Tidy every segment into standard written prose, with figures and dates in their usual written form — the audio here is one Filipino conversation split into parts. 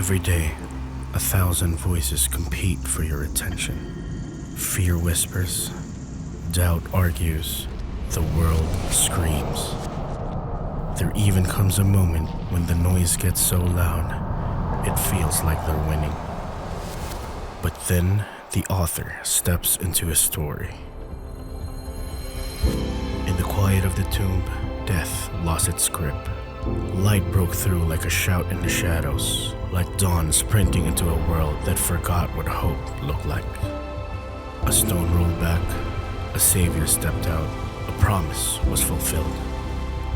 Every day, 1,000 voices compete for your attention. Fear whispers, doubt argues, the world screams. There even comes a moment when the noise gets so loud, it feels like they're winning. But then, the author steps into a story. In the quiet of the tomb, death lost its grip. Light broke through like a shout in the shadows, like dawn sprinting into a world that forgot what hope looked like. A stone rolled back, a savior stepped out, a promise was fulfilled.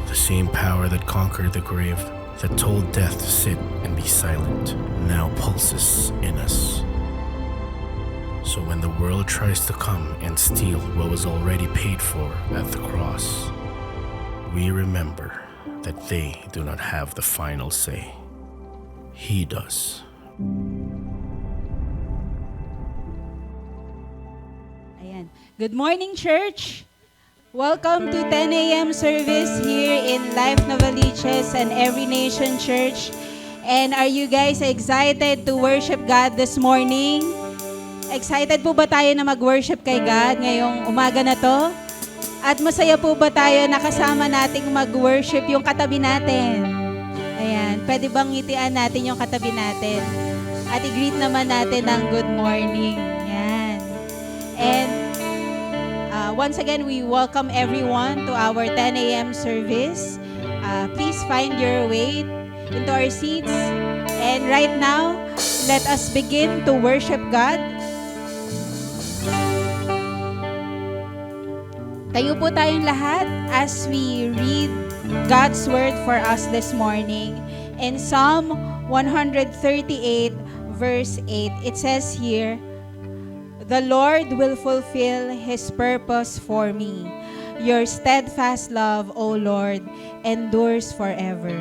The same power that conquered the grave, that told death to sit and be silent, now pulses in us. So when the world tries to come and steal what was already paid for at the cross, we remember that they do not have the final say. He does. Ayan. Good morning, church! Welcome to 10 a.m. service here in Life Novaliches and Every Nation Church. And are you guys excited to worship God this morning? Excited po ba tayo na mag-worship kay God ngayong umaga na to? At masaya po ba tayo na kasama nating mag-worship yung katabi natin? Ayan, pwede bang ngitian natin yung katabi natin? At i-greet naman natin ng good morning. Ayan. And once again, we welcome everyone to our 10 a.m. service. Please find your way into our seats. And right now, let us begin to worship God. Tayo po tayong lahat as we read God's Word for us this morning. In Psalm 138 verse 8, it says here, "The Lord will fulfill His purpose for me. Your steadfast love, O Lord, endures forever.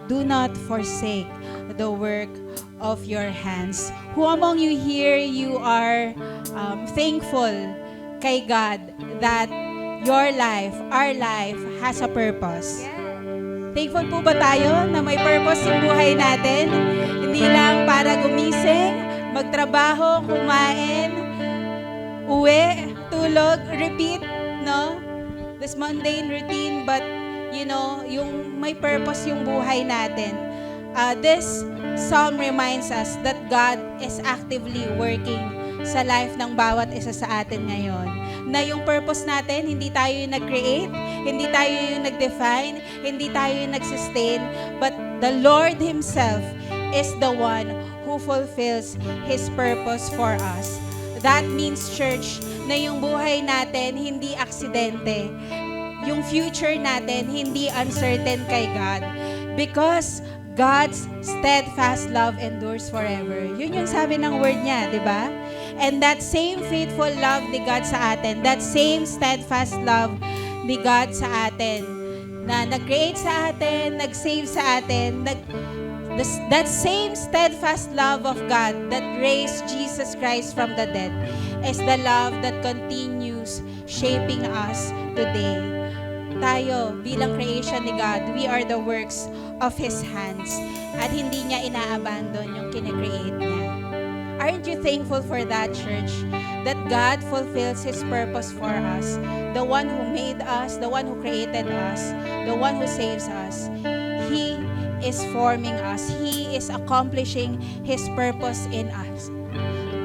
Do not forsake the work of your hands." Who among you here, you are thankful kay God that your life, our life, has a purpose? Thankful po ba tayo na may purpose yung buhay natin? Hindi lang para gumising, magtrabaho, kumain, uwi, tulog, repeat, no? This mundane routine, but you know, yung may purpose yung buhay natin. This psalm reminds us that God is actively working sa life ng bawat isa sa atin ngayon. Na yung purpose natin, hindi tayo yung nag-create, hindi tayo yung nag-define, hindi tayo yung nag-sustain, but the Lord Himself is the one who fulfills His purpose for us. That means, church, na yung buhay natin hindi aksidente. Yung future natin hindi uncertain kay God. Because God's steadfast love endures forever. Yun yung sabi ng word niya, di ba? And that same faithful love ni God sa atin, that same steadfast love ni God sa atin, na nag-create sa atin, nag-save sa atin, that same steadfast love of God that raised Jesus Christ from the dead is the love that continues shaping us today. Tayo, bilang creation ni God, we are the works of His hands. At hindi niya ina-abandon yung kine-create niya. Aren't you thankful for that, church? That God fulfills His purpose for us. The one who made us, the one who created us, the one who saves us. He is forming us. He is accomplishing His purpose in us.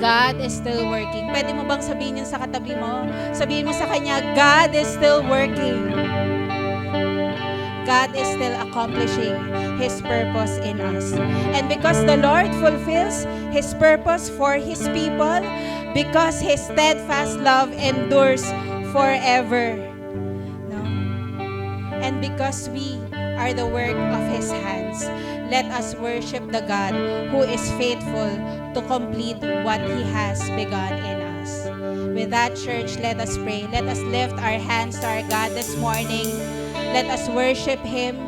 God is still working. Pwede mo bang sabihin yun sa katabi mo? Sabihin mo sa kanya, God is still working. God is still accomplishing His purpose in us. And because the Lord fulfills His purpose for His people, because His steadfast love endures forever. No? And because we are the work of His hands, let us worship the God who is faithful to complete what He has begun in us. With that, church, let us pray. Let us lift our hands to our God this morning. Let us worship Him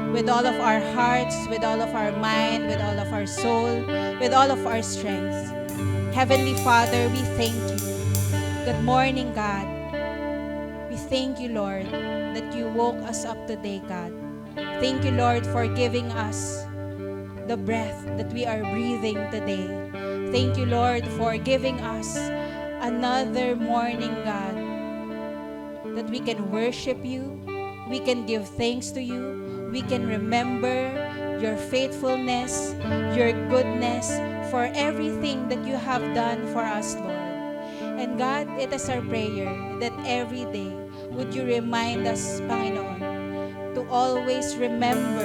with all of our hearts, with all of our mind, with all of our soul, with all of our strength. Heavenly Father, we thank you. Good morning, God. We thank you, Lord, that you woke us up today, God. Thank you, Lord, for giving us the breath that we are breathing today. Thank you, Lord, for giving us another morning, God, that we can worship you, we can give thanks to you, we can remember your faithfulness, your goodness, for everything that you have done for us, Lord. And God, it is our prayer that every day would you remind us, Panginoon, to always remember,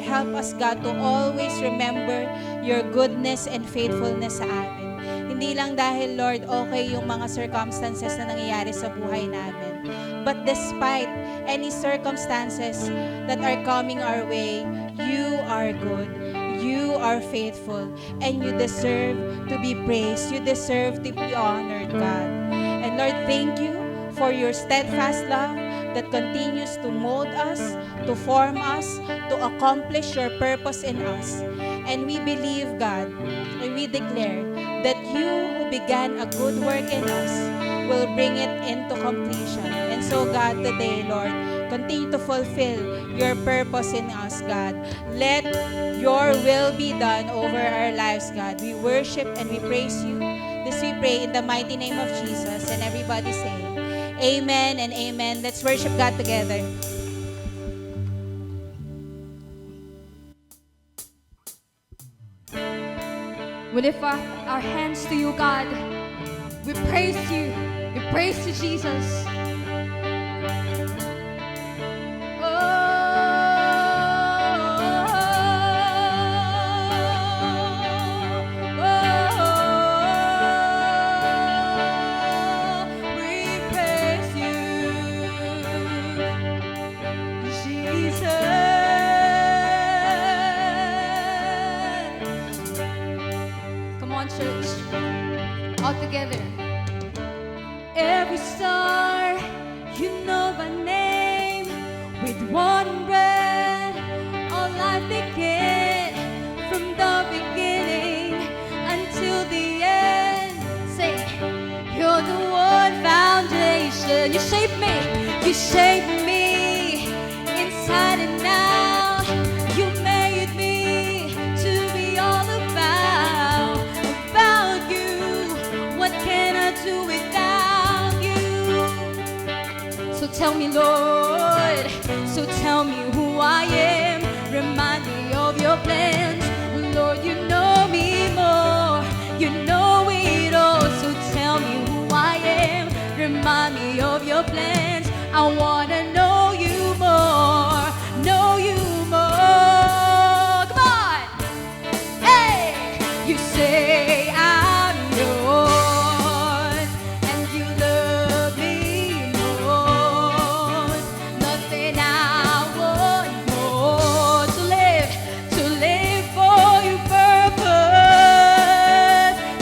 help us, God, to always remember your goodness and faithfulness sa amin. Hindi lang dahil, Lord, okay yung mga circumstances na nangyayari sa buhay namin. But despite any circumstances that are coming our way, you are good. You are faithful, and you deserve to be praised. You deserve to be honored, God. And Lord, thank you for your steadfast love that continues to mold us, to form us, to accomplish your purpose in us. And we believe, God, and we declare that you who began a good work in us will bring it into completion. And so, God, today, Lord, continue to fulfill your purpose in us, God. Let your will be done over our lives, God. We worship and we praise you. This we pray in the mighty name of Jesus. And everybody say, amen and amen. Let's worship God together. We lift up our hands to you, God. We praise you. We praise you, Jesus. Church, all together. Every star, you know my name. With one breath, all life began. From the beginning until the end. Say, you're the one foundation. You shaped me inside and out. You made me to be all about you. What can I do without you? So tell me, Lord, so tell me who I am. Remind me of your plans. Lord, you know me more. You know it all. So tell me who I am. Remind me of your plans. I wanna know you more. Know you more. Come on. Hey, you say I'm yours, and you love me more. Nothing I want more. To live for your purpose.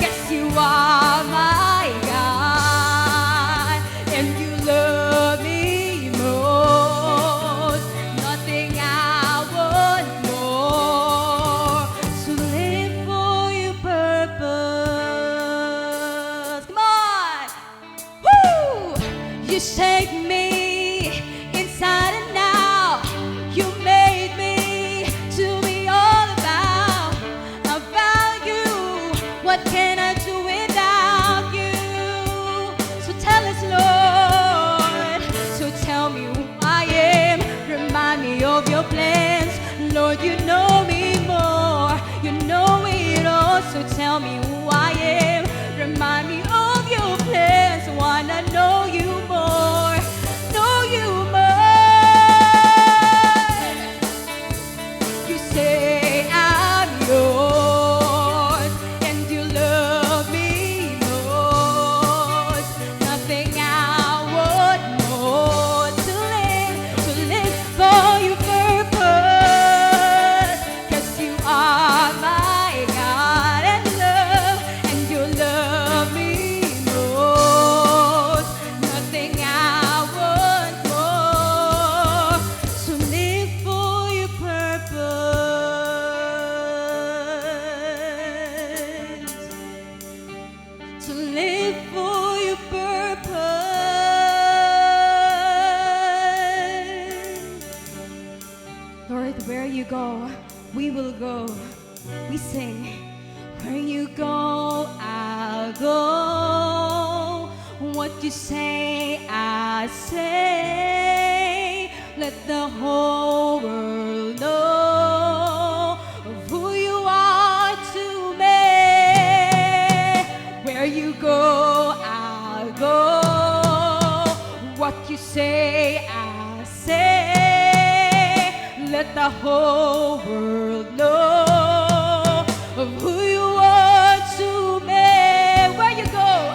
Yes, you are my God, and you love me most. Nothing I want more. To live for your purpose. Come on! Woo! You shaped me inside and out. You made me to be all about you. What can I do without you? So tell us, Lord. So tell me who I am. Remind me of your plans. Lord, you know me more. You know it all. So tell me who I am. Remind me of your plans. Wanna know you more. we will go. We sing, where you go, I'll go. What you say, I say. Let the whole world know of who you are to me. Where you go, I'll go. What you say, I say. Let the whole world know of who you are to me. Where you go,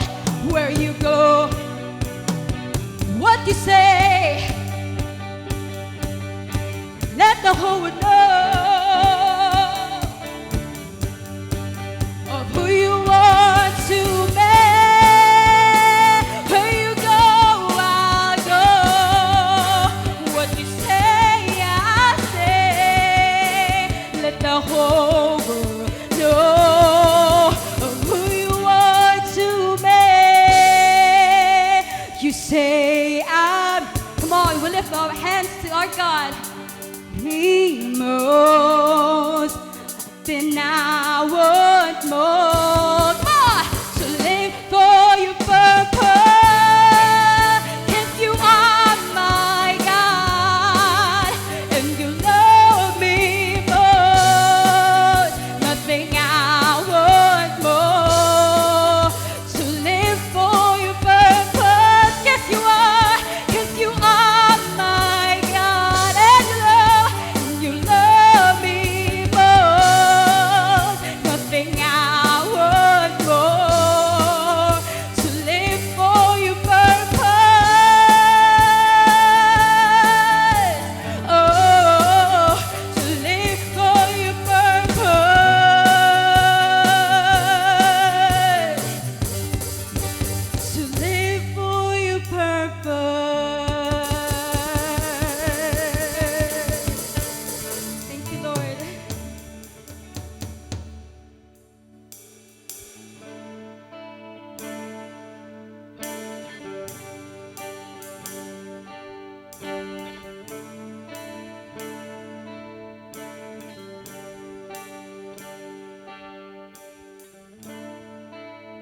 where you go. What you say, let the whole world know of who you are to me. Where you go, I'll go. What you say, I say. Let the whole world know of who you are to me. You say I'm. Come on, we lift our hands to our God. Me most, then I want more. Come on, to live for your purpose. If you are my God, and you love me most, nothing I want more. To live for your purpose. Yes, you are. Yes, you are my God, and you love me most. Nothing I want more. To live for your purpose. Oh, to live for your purpose. To live for your purpose. Thank you, Lord.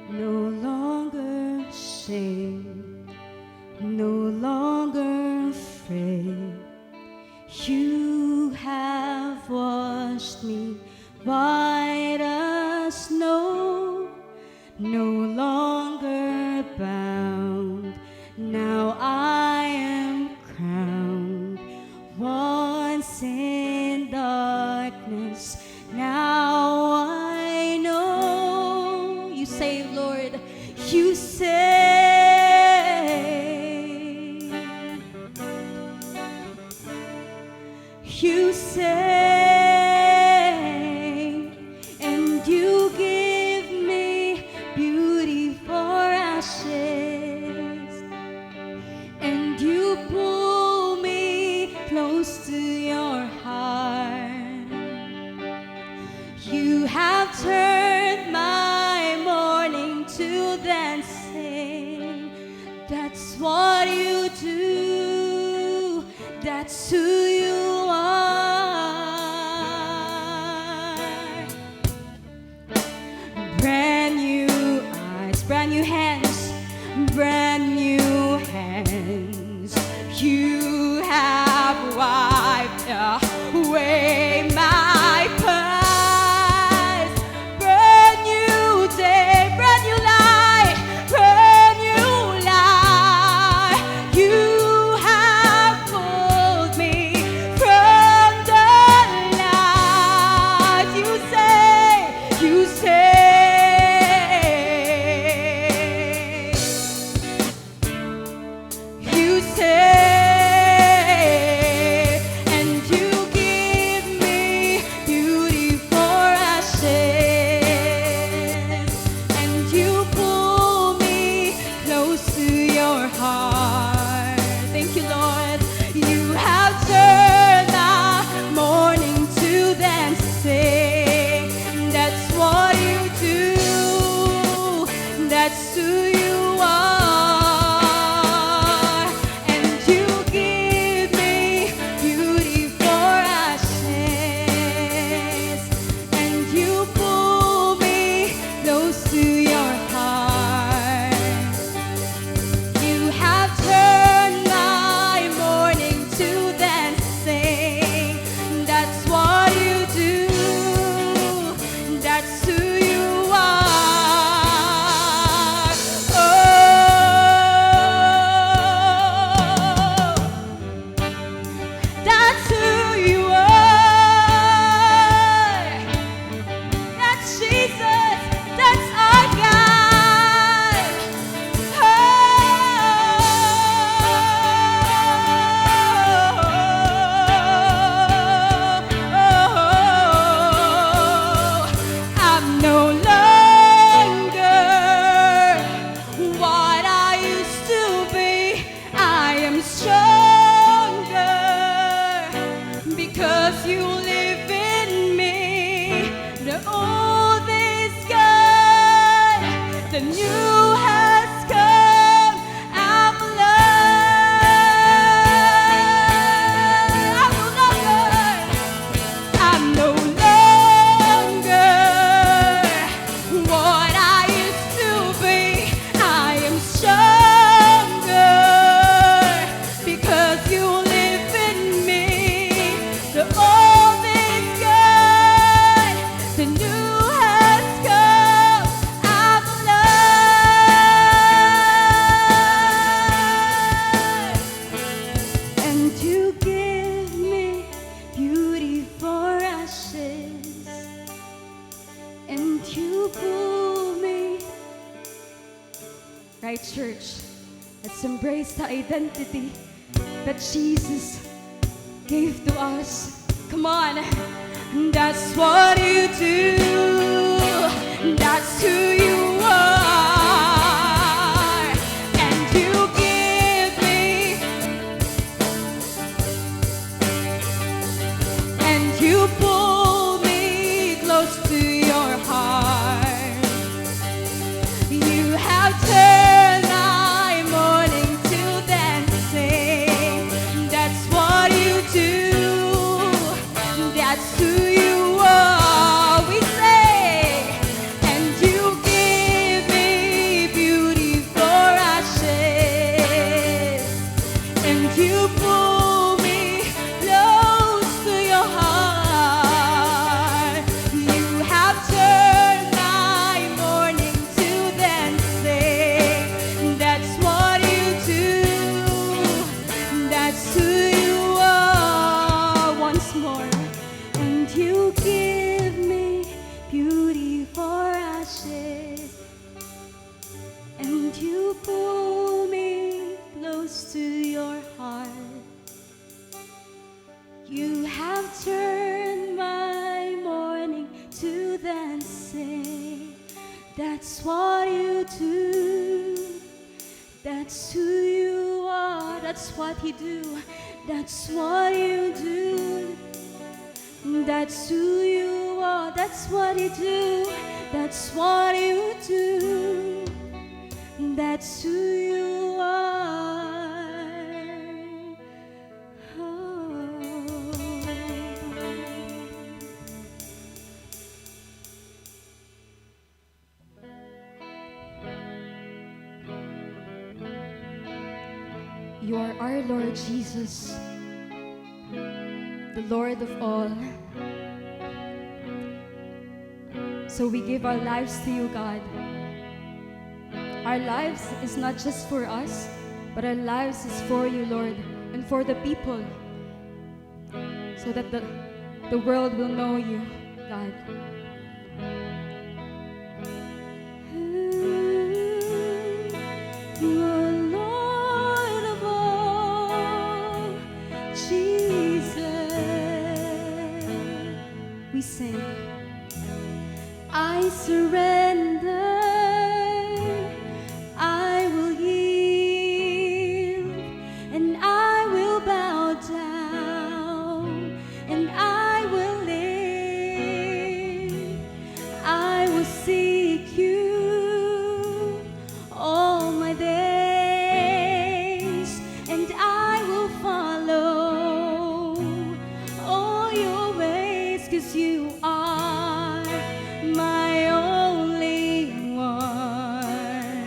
No longer shame, no longer afraid. You have washed me white as snow. No longer bound, now I am crowned. Once in darkness, now I know. You say, Lord, you say. You say, and you give me beauty for ashes, and you pull me close to your heart. You have turned my mourning to dancing. That's what you do. That's who you are. Brand new eyes, brand new hands, brand new hands. You have wiped away my past. Brand new day, brand new life, brand new life. You have pulled me stronger because you live in me. The old is gone, the new has come. I'm alive, and you give me beauty for ashes, and you pull me. Right, church? Let's embrace the identity that Jesus gave to us. Come on. That's what you do. That's who you are. And you give me, and you pull me close to your heart. You have turned my morning to dancing. That's what you do. That's who you are. We say, and you give me beauty for ashes, and you pull me close to your heart. You have turned my morning to dancing. That's what you do. That's who you are. Once more. And you give me beauty for ashes, and you pull me close to your heart. You have turned my morning to dancing. That's what you do. That's who you are. That's what you do. That's what you do. That's who you are. That's what you do. That's what you do. That's who you are. You are our Lord Jesus, the Lord of all. So we give our lives to you, God. Our lives is not just for us, but our lives is for you, Lord, and for the people, so that the world will know you, God. You are Lord of all, Jesus. We sing, I surrender, I will yield, and I will bow down, and I will live, I will seek you all my days, and I will follow all your ways, 'cause you are my only one.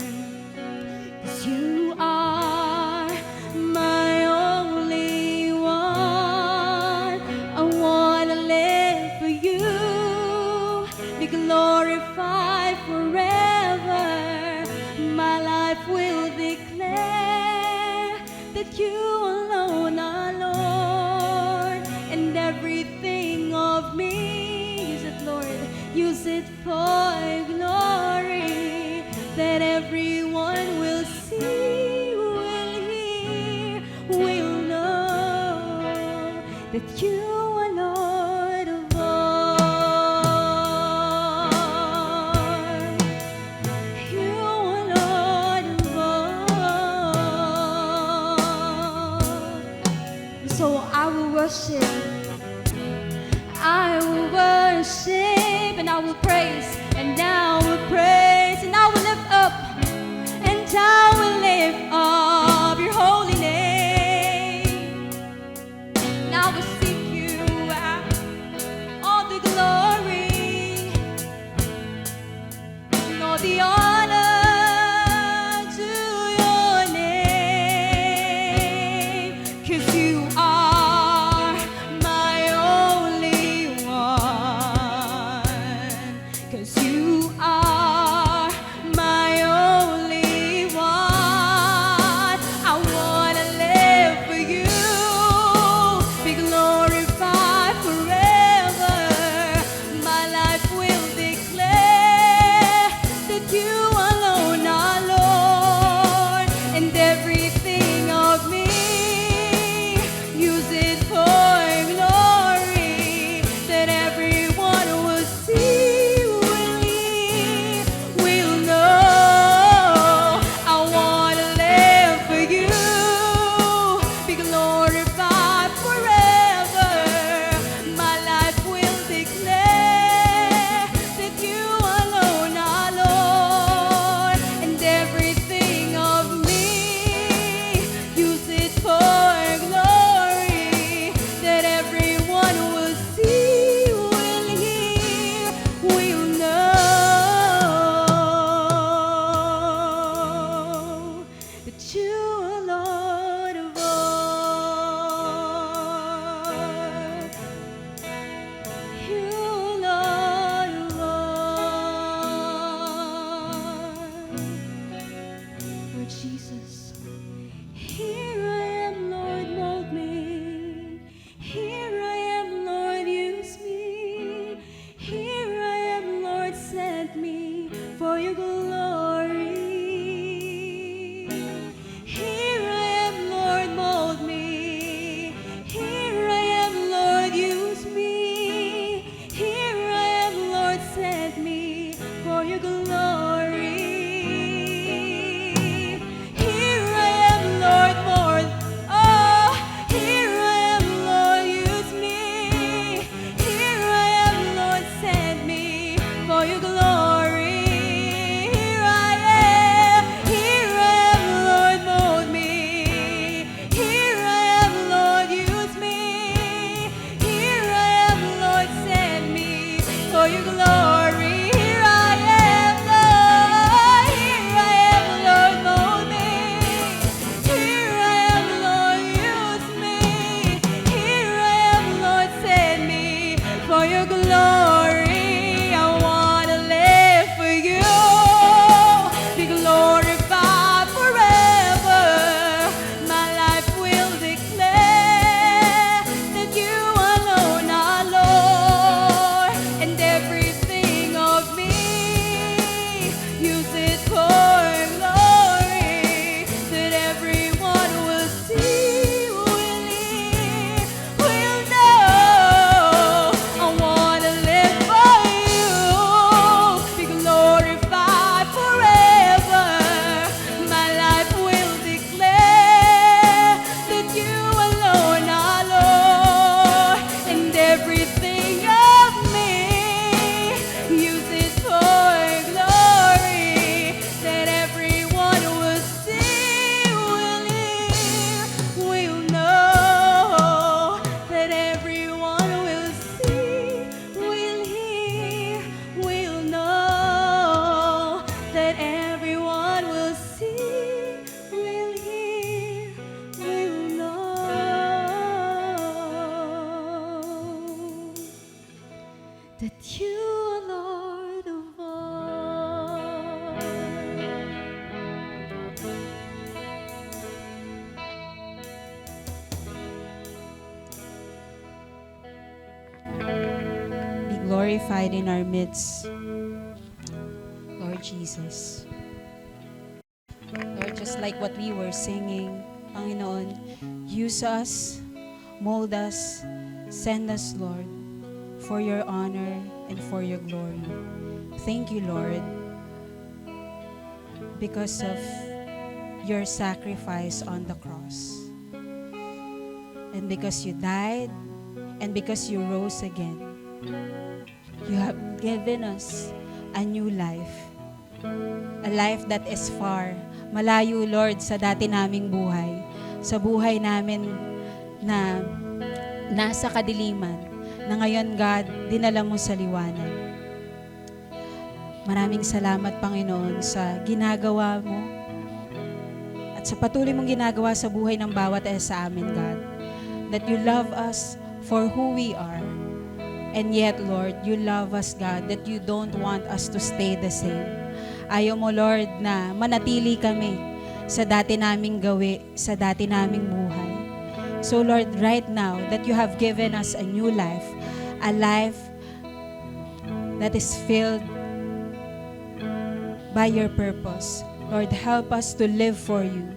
'Cause you are my only one. I wanna live for you, be glorified forever. My life will declare that you alone are Lord, and everything of me, use it, Lord, use it for glory, that everyone will see, will hear, will know that you are Lord of all. You are Lord of all. So I will worship, I will worship, and I will praise, and I will praise, and I will lift up, and I will lift up your holy name. And I will seek you out, all the glory, and all the honor to that you are Lord of all. You are Lord of all. Lord Jesus, here I am, Lord, mold me. Here I am, Lord, use me. Here I am, Lord, send me for your glory. Here I am, Lord, mold me. Here I am, Lord, use me. Here I am, Lord, send me for your glory. Here I am, Lord, mold. Oh, here I am, Lord, use me. Here I am, Lord, send me for your glory. Here I am, Lord, mold me. Here I am, Lord, use me. Here I am, Lord, send me for your glory. Here I am, Lord. Here I am, Lord, mold me. Here I am, Lord, use me. Here I am, Lord, send me for your glory. I want to live for you, be glorified forever. My life will declare that you alone are Lord, and everything of me, use it for glory, that everyone will see, will hear, will know. I want to live for you, be glorified forever. My life will declare that you alone are Lord, and everything of me, use it for glory, that everyone will see, will hear, will know, that everyone will see, will hear, will know, that everyone will see, will hear, will know that you are Lord of all. Be glorified in our midst, Lord Jesus. Lord, just like what we were singing, Panginoon, use us, mold us, send us, Lord, for your honor and for your glory. Thank you, Lord, because of your sacrifice on the cross. And because you died, and because you rose again, you have given us a new life. A life that is far, malayo, Lord, sa dati naming buhay. Sa buhay namin na nasa kadiliman, na ngayon, God, dinala mo sa liwanag. Maraming salamat, Panginoon, sa ginagawa mo at sa patuloy mong ginagawa sa buhay ng bawat isa sa amin, God. That you love us for who we are. And yet, Lord, you love us, God, that you don't want us to stay the same. Ayaw mo, Lord, na manatili kami sa dati naming gawi, sa dati naming buhay. So, Lord, right now, that you have given us a new life, a life that is filled by your purpose. Lord, help us to live for you.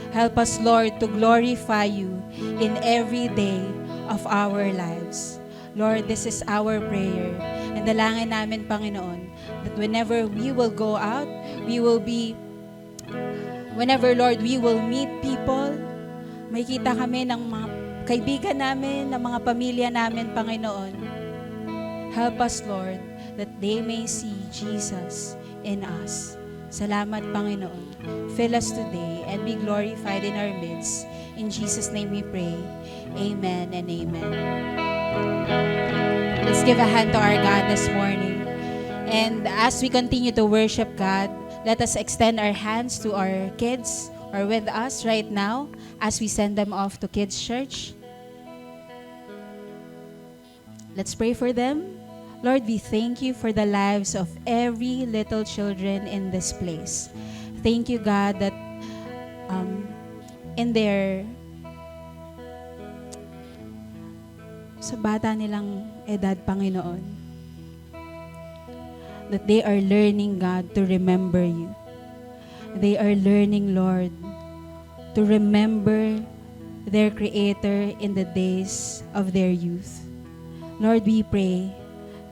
Help us, Lord, to glorify you in every day of our lives. Lord, this is our prayer. And dalangin namin, Panginoon, that whenever we will go out, whenever, Lord, we will meet people, makita kami ng mga kaibigan namin, ng mga pamilya namin, Panginoon. Help us, Lord, that they may see Jesus in us. Salamat, Panginoon. Fill us today and be glorified in our midst. In Jesus' name we pray. Amen and amen. Let's give a hand to our God this morning. And as we continue to worship God, let us extend our hands to our kids are with us right now as we send them off to Kids Church. Let's pray for them. Lord, we thank you for the lives of every little children in this place. Thank you, God, that in their sa bata nilang edad, Panginoon, that they are learning, God, to remember you. They are learning, Lord, to remember their Creator in the days of their youth. Lord, we pray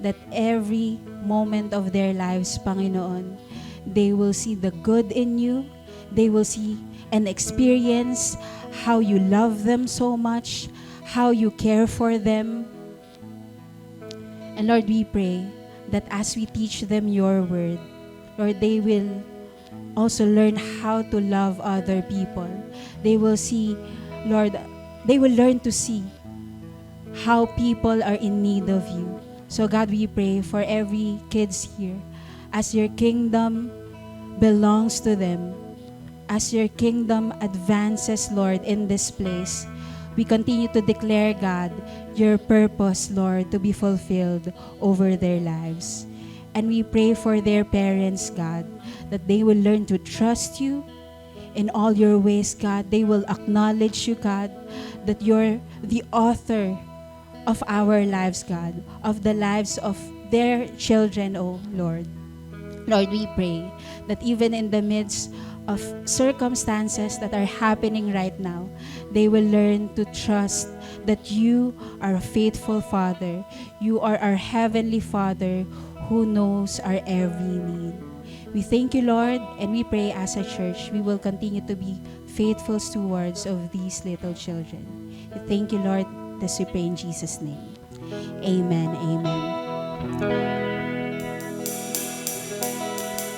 that every moment of their lives, Panginoon, they will see the good in you. They will see and experience how you love them so much, how you care for them. And Lord, we pray that as we teach them your word, Lord, they will also learn how to love other people. They will see, Lord, they will learn to see how people are in need of you. So God, we pray for every kids here, as your kingdom belongs to them, as your kingdom advances, Lord, in this place, we continue to declare, God, your purpose, Lord, to be fulfilled over their lives. And we pray for their parents, God, that they will learn to trust you in all your ways, God. They will acknowledge you, God, that you're the author of our lives, God, of the lives of their children, oh Lord. Lord, we pray that even in the midst of circumstances that are happening right now, they will learn to trust that you are a faithful Father. You are our Heavenly Father who knows our every need. We thank you, Lord, and we pray as a church, we will continue to be faithful stewards of these little children. We thank you, Lord, this we pray in Jesus' name. Amen. Amen.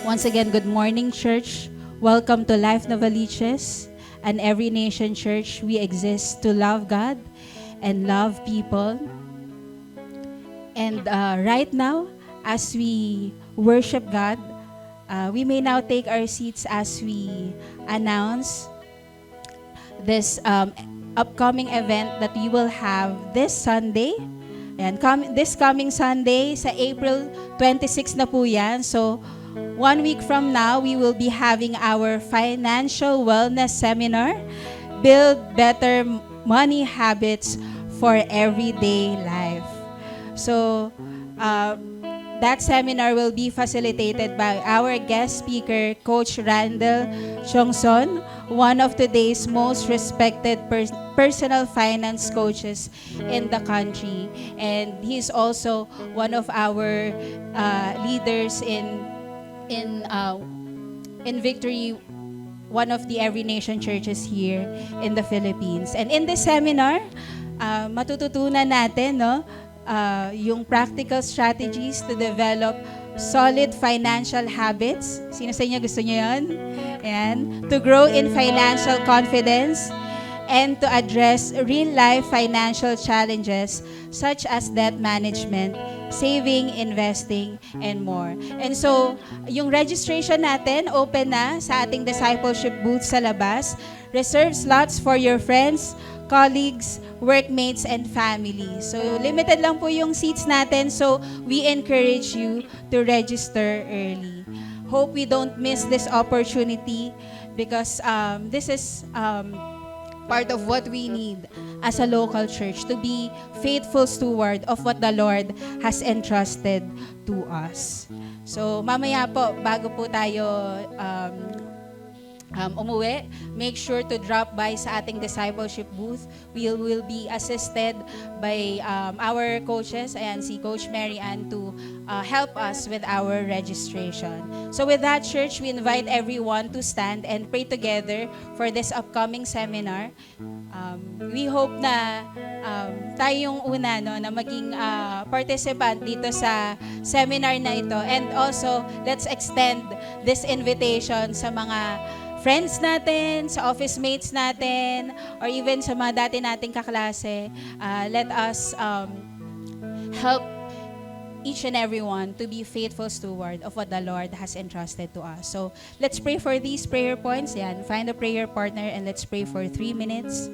Once again, good morning, church. Welcome to Life Novaliches, an Every Nation church. We exist to love God and love people. And right now, as we worship God, we may now take our seats as we announce this upcoming event that we will have this Sunday. And this coming Sunday, sa April 26 na po yan. So, 1 week from now, we will be having our financial wellness seminar, Build Better Money Habits for Everyday Life. So, that seminar will be facilitated by our guest speaker, Coach Randall Chongson, one of today's most respected personal finance coaches in the country. And he's also one of our leaders in Victory, one of the Every Nation churches here in the Philippines. And in this seminar, matututunan natin, no, yung practical strategies to develop solid financial habits. Sino sa inyo gusto niyo yun? Ayan. To grow in financial confidence and to address real-life financial challenges such as debt management, saving, investing, and more. And so, yung registration natin, open na sa ating discipleship booth sa labas. Reserve slots for your friends, colleagues, workmates, and family. So, limited lang po yung seats natin. So, we encourage you to register early. Hope we don't miss this opportunity because this is part of what we need as a local church to be faithful steward of what the Lord has entrusted to us. So, mamaya po, bago po tayo umuwi, make sure to drop by sa ating discipleship booth. We will be assisted by our coaches, ayan, si Coach Mary Ann, to help us with our registration. So with that, church, we invite everyone to stand and pray together for this upcoming seminar. We hope na tayo yung una, no, na maging participant dito sa seminar na ito. And also, let's extend this invitation sa mga friends natin, sa office mates natin, or even sa mga dati nating kaklase. Let us help each and every one to be faithful steward of what the Lord has entrusted to us. So let's pray for these prayer points. Yan, find a prayer partner and let's pray for 3 minutes.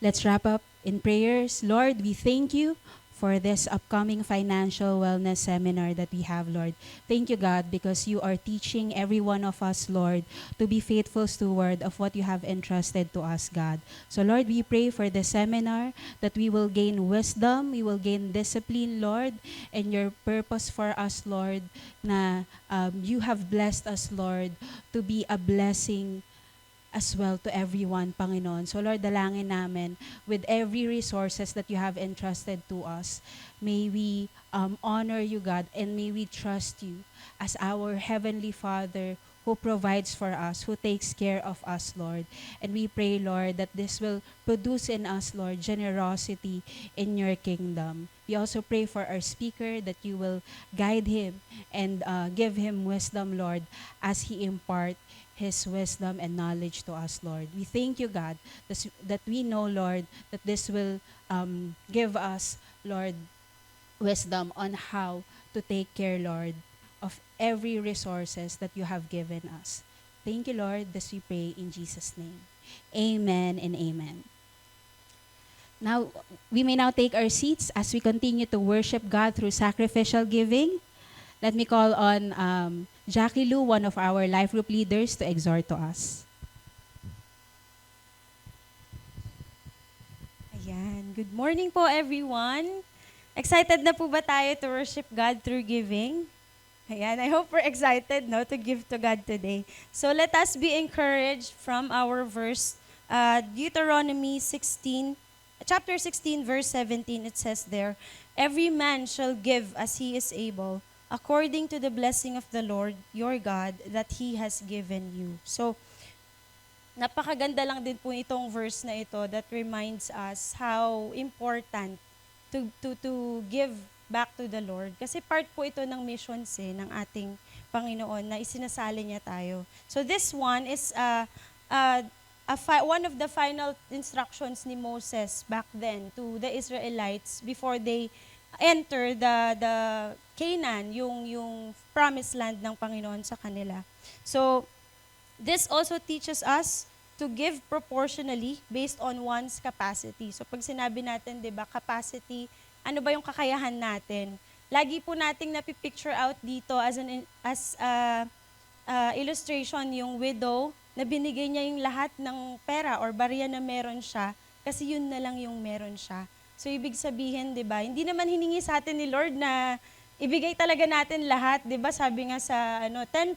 Let's wrap up in prayers. Lord, we thank you for this upcoming financial wellness seminar that we have, Lord. Thank you, God, because you are teaching every one of us, Lord, to be faithful steward of what you have entrusted to us, God. So, Lord, we pray for the seminar that we will gain wisdom, we will gain discipline, Lord, and your purpose for us, Lord, na you have blessed us, Lord, to be a blessing as well to everyone, Panginoon. So Lord, dalangin namin with every resources that you have entrusted to us, may we honor you, God, and may we trust you as our Heavenly Father who provides for us, who takes care of us, Lord. And we pray, Lord, that this will produce in us, Lord, generosity in your kingdom. We also pray for our speaker that you will guide him and give him wisdom, Lord, as he impart his wisdom and knowledge to us, Lord. We thank you, God, that we know, Lord, that this will give us, Lord, wisdom on how to take care, Lord, of every resources that you have given us. Thank you, Lord. This we pray in Jesus' name. Amen and amen. Now, we may now take our seats as we continue to worship God through sacrificial giving. Let me call on Jackie Lou, one of our life group leaders, to exhort to us. Ayan. Good morning po, everyone. Excited na po ba tayo to worship God through giving? Ayan, I hope we're excited, no, to give to God today. So let us be encouraged from our verse, Deuteronomy 16, chapter 16, verse 17. It says there, "Every man shall give as he is able, according to the blessing of the Lord your God that He has given you. So, napakaganda lang din po itong verse na ito that reminds us how important to give back to the Lord. Kasi part po ito ng missions ng ating Panginoon na isinasali niya tayo. So this one is one of the final instructions ni Moses back then to the Israelites before they enter the Canaan, yung promised land ng Panginoon sa kanila. So this also teaches us to give proportionally based on one's capacity. So pag sinabi natin, 'di ba, capacity, ano ba yung kakayahan natin? Lagi po nating napipicture out dito as illustration yung widow na binigay niya yung lahat ng pera or barya na meron siya kasi yun na lang yung meron siya. So ibig sabihin, 'di ba, hindi naman hiningi sa atin ni Lord na ibigay talaga natin lahat, 'di ba? Sabi nga sa 10%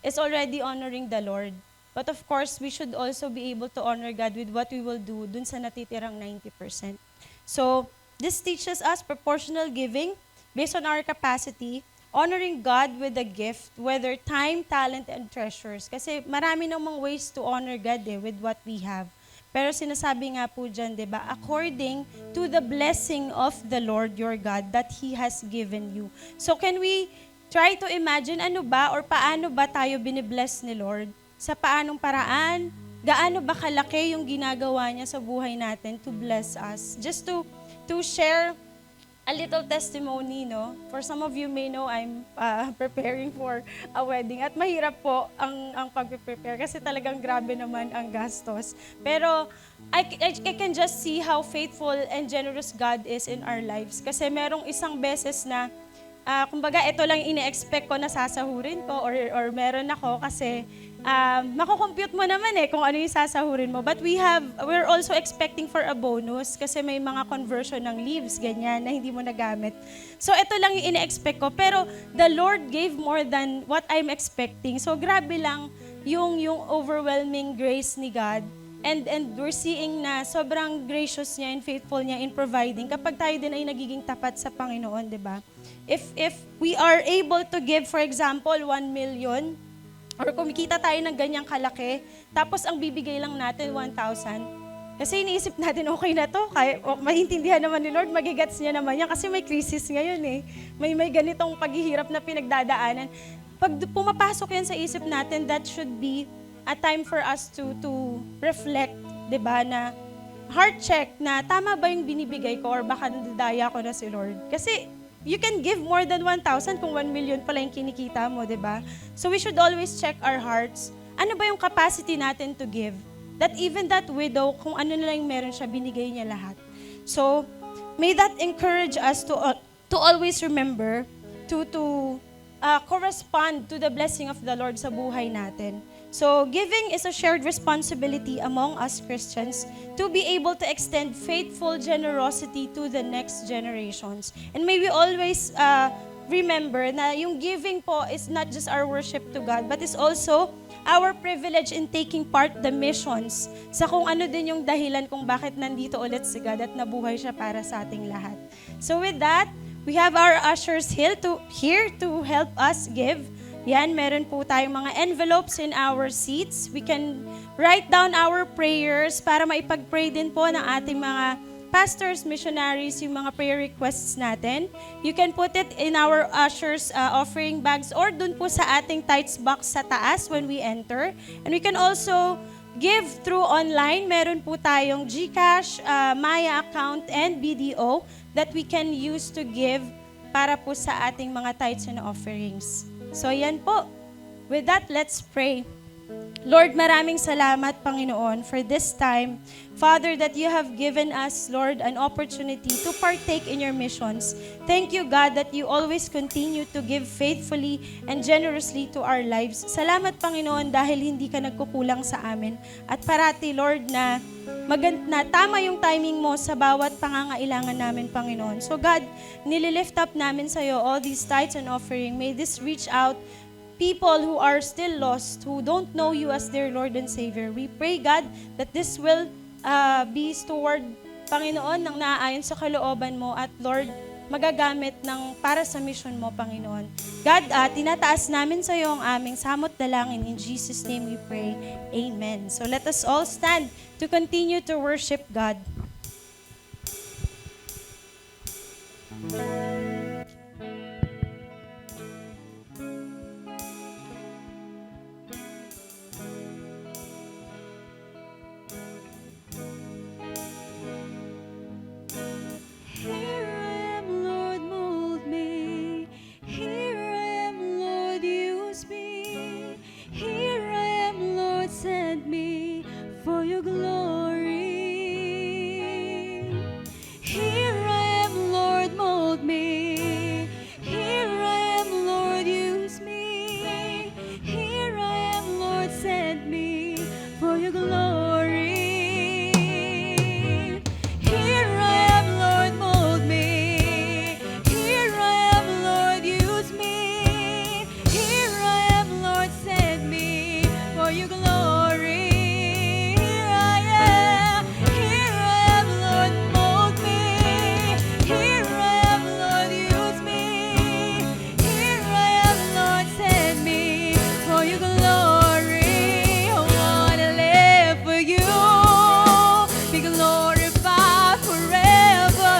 is already honoring the Lord. But of course, we should also be able to honor God with what we will do dun sa natitirang 90%. So, this teaches us proportional giving based on our capacity, honoring God with a gift, whether time, talent, and treasures. Kasi marami namang ways to honor God with what we have. Pero sinasabi nga po dyan, di ba, according to the blessing of the Lord your God that He has given you. So can we try to imagine ano ba or paano ba tayo binibless ni Lord? Sa paanong paraan? Gaano ba kalaki yung ginagawa niya sa buhay natin to bless us? Just to share a little testimony, no? For some of you may know, I'm preparing for a wedding. At mahirap po ang pag-prepare kasi talagang grabe naman ang gastos. Pero I can just see how faithful and generous God is in our lives. Kasi merong isang beses na, kumbaga, ito lang ine-expect ko na sasahurin ko or meron ako kasi makukompute mo naman kung ano yung sasahurin mo. But we're also expecting for a bonus kasi may mga conversion ng leaves, ganyan, na hindi mo nagamit. So ito lang yung ine-expect ko. Pero the Lord gave more than what I'm expecting. So grabe lang yung overwhelming grace ni God. And we're seeing na sobrang gracious niya and faithful niya in providing kapag tayo din ay nagiging tapat sa Panginoon, di ba? If we are able to give, for example, 1 million, or kumikita tayo ng ganyang kalaki, tapos ang bibigay lang natin 1,000. Kasi iniisip natin, okay na to, kaya, maintindihan naman ni Lord, magigets niya naman yan, kasi may crisis ngayon May ganitong paghihirap na pinagdadaanan. Pag pumapasok yan sa isip natin, that should be a time for us to reflect, di ba, na heart check na tama ba yung binibigay ko or baka nadadaya ko na si Lord. Kasi you can give more than 1,000 kung 1 million pala yung kinikita mo, di ba? So we should always check our hearts. Ano ba yung capacity natin to give? That even that widow, kung ano na lang yung meron siya, binigay niya lahat. So, may that encourage us to always remember to correspond to the blessing of the Lord sa buhay natin. So, giving is a shared responsibility among us Christians to be able to extend faithful generosity to the next generations. And may we always remember na yung giving po is not just our worship to God, but is also our privilege in taking part the missions sa kung ano din yung dahilan kung bakit nandito ulit si God at nabuhay siya para sa ating lahat. So with that, we have our ushers here to help us give. Yan, meron po tayong mga envelopes in our seats. We can write down our prayers para maipag-pray din po ng ating mga pastors, missionaries, yung mga prayer requests natin. You can put it in our ushers' offering bags or dun po sa ating tithes box sa taas when we enter. And we can also give through online. Meron po tayong GCash, Maya account, and BDO that we can use to give para po sa ating mga tithes and offerings. So yan po. With that, let's pray. Lord, maraming salamat, Panginoon, for this time. Father, that you have given us, Lord, an opportunity to partake in your missions. Thank you, God, that you always continue to give faithfully and generously to our lives. Salamat, Panginoon, dahil hindi ka nagkukulang sa amin. At parati, Lord, na tama yung timing mo sa bawat pangangailangan namin, Panginoon. So God, nililift up namin sa iyo all these tithes and offering. May this reach out people who are still lost, who don't know you as their Lord and Savior. We pray, God, that this will be steward, Panginoon, ng naaayon sa kalooban mo. At Lord, magagamit para sa mission mo, Panginoon. God, tinataas namin sa iyo ang aming samot dalangin. In Jesus' name we pray. Amen. So let us all stand to continue to worship God. Here I am, Lord, mold me. Here I am, Lord, use me. Here I am, Lord, send me for your glory. Here I am, Lord, mold me. Here I am, Lord, use me. Here I am, Lord, send me for your glory. Here I am, Lord, mold me. Here I am, Lord, use me. Here I am, Lord, send me for your glory. Here I am, Lord, mold me. Here I am, Lord, use me. Here I am, Lord, send me for your glory. I wanna live for you, be glorified forever.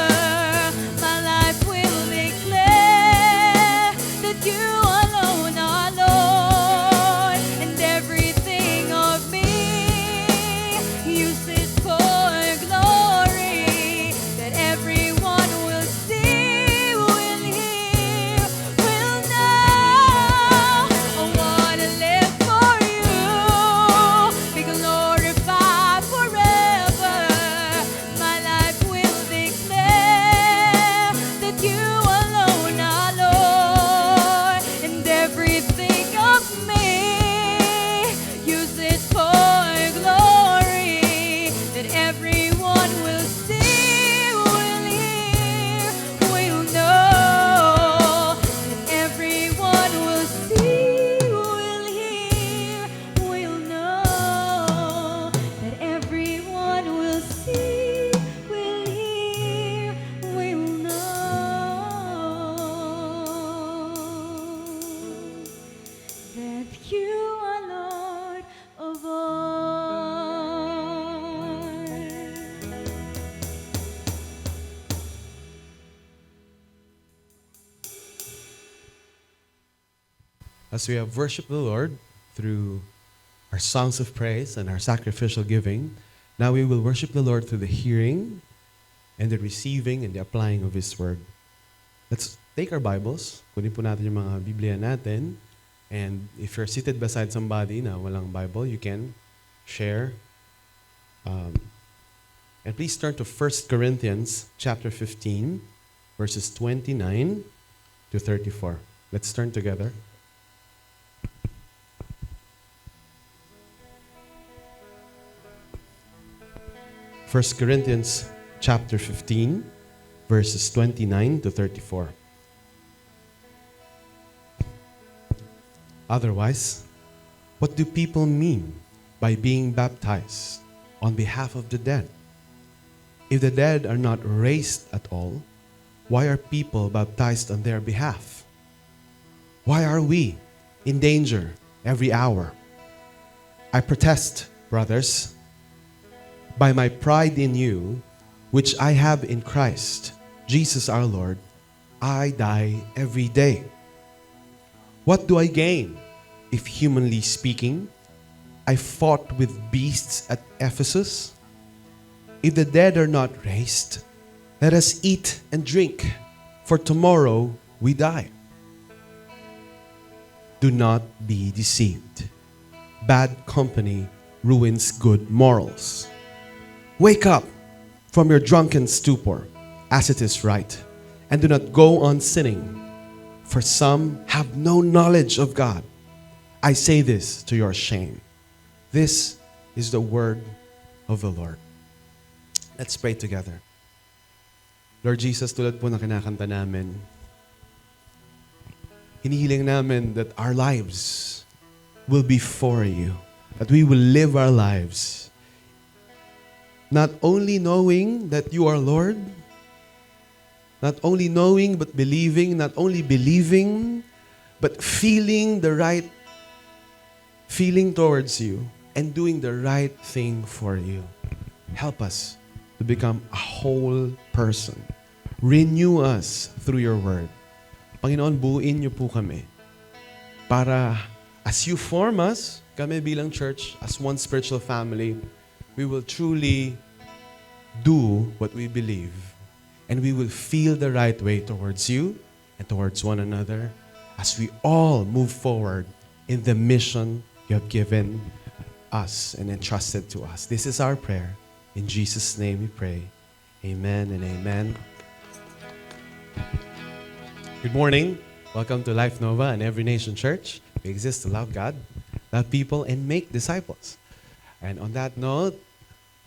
My life will declare that you alone are Lord, and everything of me use it for your glory, that everyone will see, will hear, will know. I wanna live for you, be glorified forever. My life will declare that you alone are Lord, and everything of me use it for your glory, that everyone will see, will hear, will know, that everyone will see, will hear, will know, that everyone will see, will hear, will know that you are Lord of all. As we have worshiped the Lord through our songs of praise and our sacrificial giving, now we will worship the Lord through the hearing and the receiving and the applying of His Word. Let's take our Bibles, kunin po natin yung mga Biblia natin, and if you're seated beside somebody na walang Bible, you can share. And please turn to 1 Corinthians chapter 15, verses 29 to 34. Let's turn together. 1 Corinthians chapter 15, verses 29 to 34. Otherwise, what do people mean by being baptized on behalf of the dead? If the dead are not raised at all, why are people baptized on their behalf? Why are we in danger every hour? I protest, brothers, by my pride in you, which I have in Christ, Jesus our Lord, I die every day. What do I gain if, humanly speaking, I fought with beasts at Ephesus? If the dead are not raised, let us eat and drink, for tomorrow we die. Do not be deceived. Bad company ruins good morals. Wake up from your drunken stupor, as it is right, and do not go on sinning, for some have no knowledge of God. I say this to your shame. This is the word of the Lord. Let's pray together. Lord Jesus, tulad po na kinakanta namin, hinihiling namin that our lives will be for you, that we will live our lives not only knowing that you are Lord, Not only knowing, but believing. Not only believing, but feeling the right feeling towards you and doing the right thing for you. Help us to become a whole person. Renew us through your word. Panginoon, buuin niyo po kami para as you form us, kami bilang church, as one spiritual family, we will truly do what we believe and we will feel the right way towards you and towards one another as we all move forward in the mission you have given us and entrusted to us. This is our prayer. In Jesus' name we pray. Amen and amen. Good morning. Welcome to Life Nova and Every Nation Church. We exist to love God, love people, and make disciples. And on that note,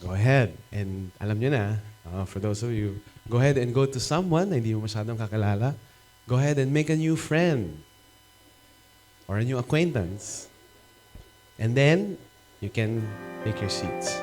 go ahead. And alam nyo na, for those of you, go ahead and go to someone na hindi mo masyadong kakilala. Go ahead and make a new friend or a new acquaintance. And then, you can take your seats.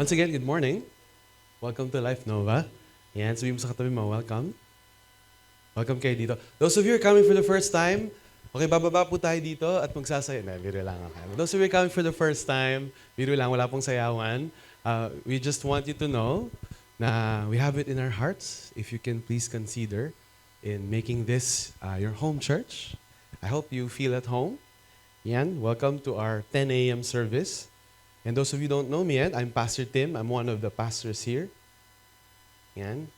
Once again, good morning. Welcome to Life Nova. Yan, sabihin mo sa katabi mo, welcome. Welcome kayo dito. Those of you who are coming for the first time, okay, bababa po tayo dito at magsasayaw. Biro lang ako. Those of you who are coming for the first time, biro lang, wala pong sayawan. We just want you to know na we have it in our hearts. If you can please consider in making this your home church. I hope you feel at home. Yan, welcome to our 10 a.m. service. And those of you who don't know me yet, I'm Pastor Tim. I'm one of the pastors here. Yan.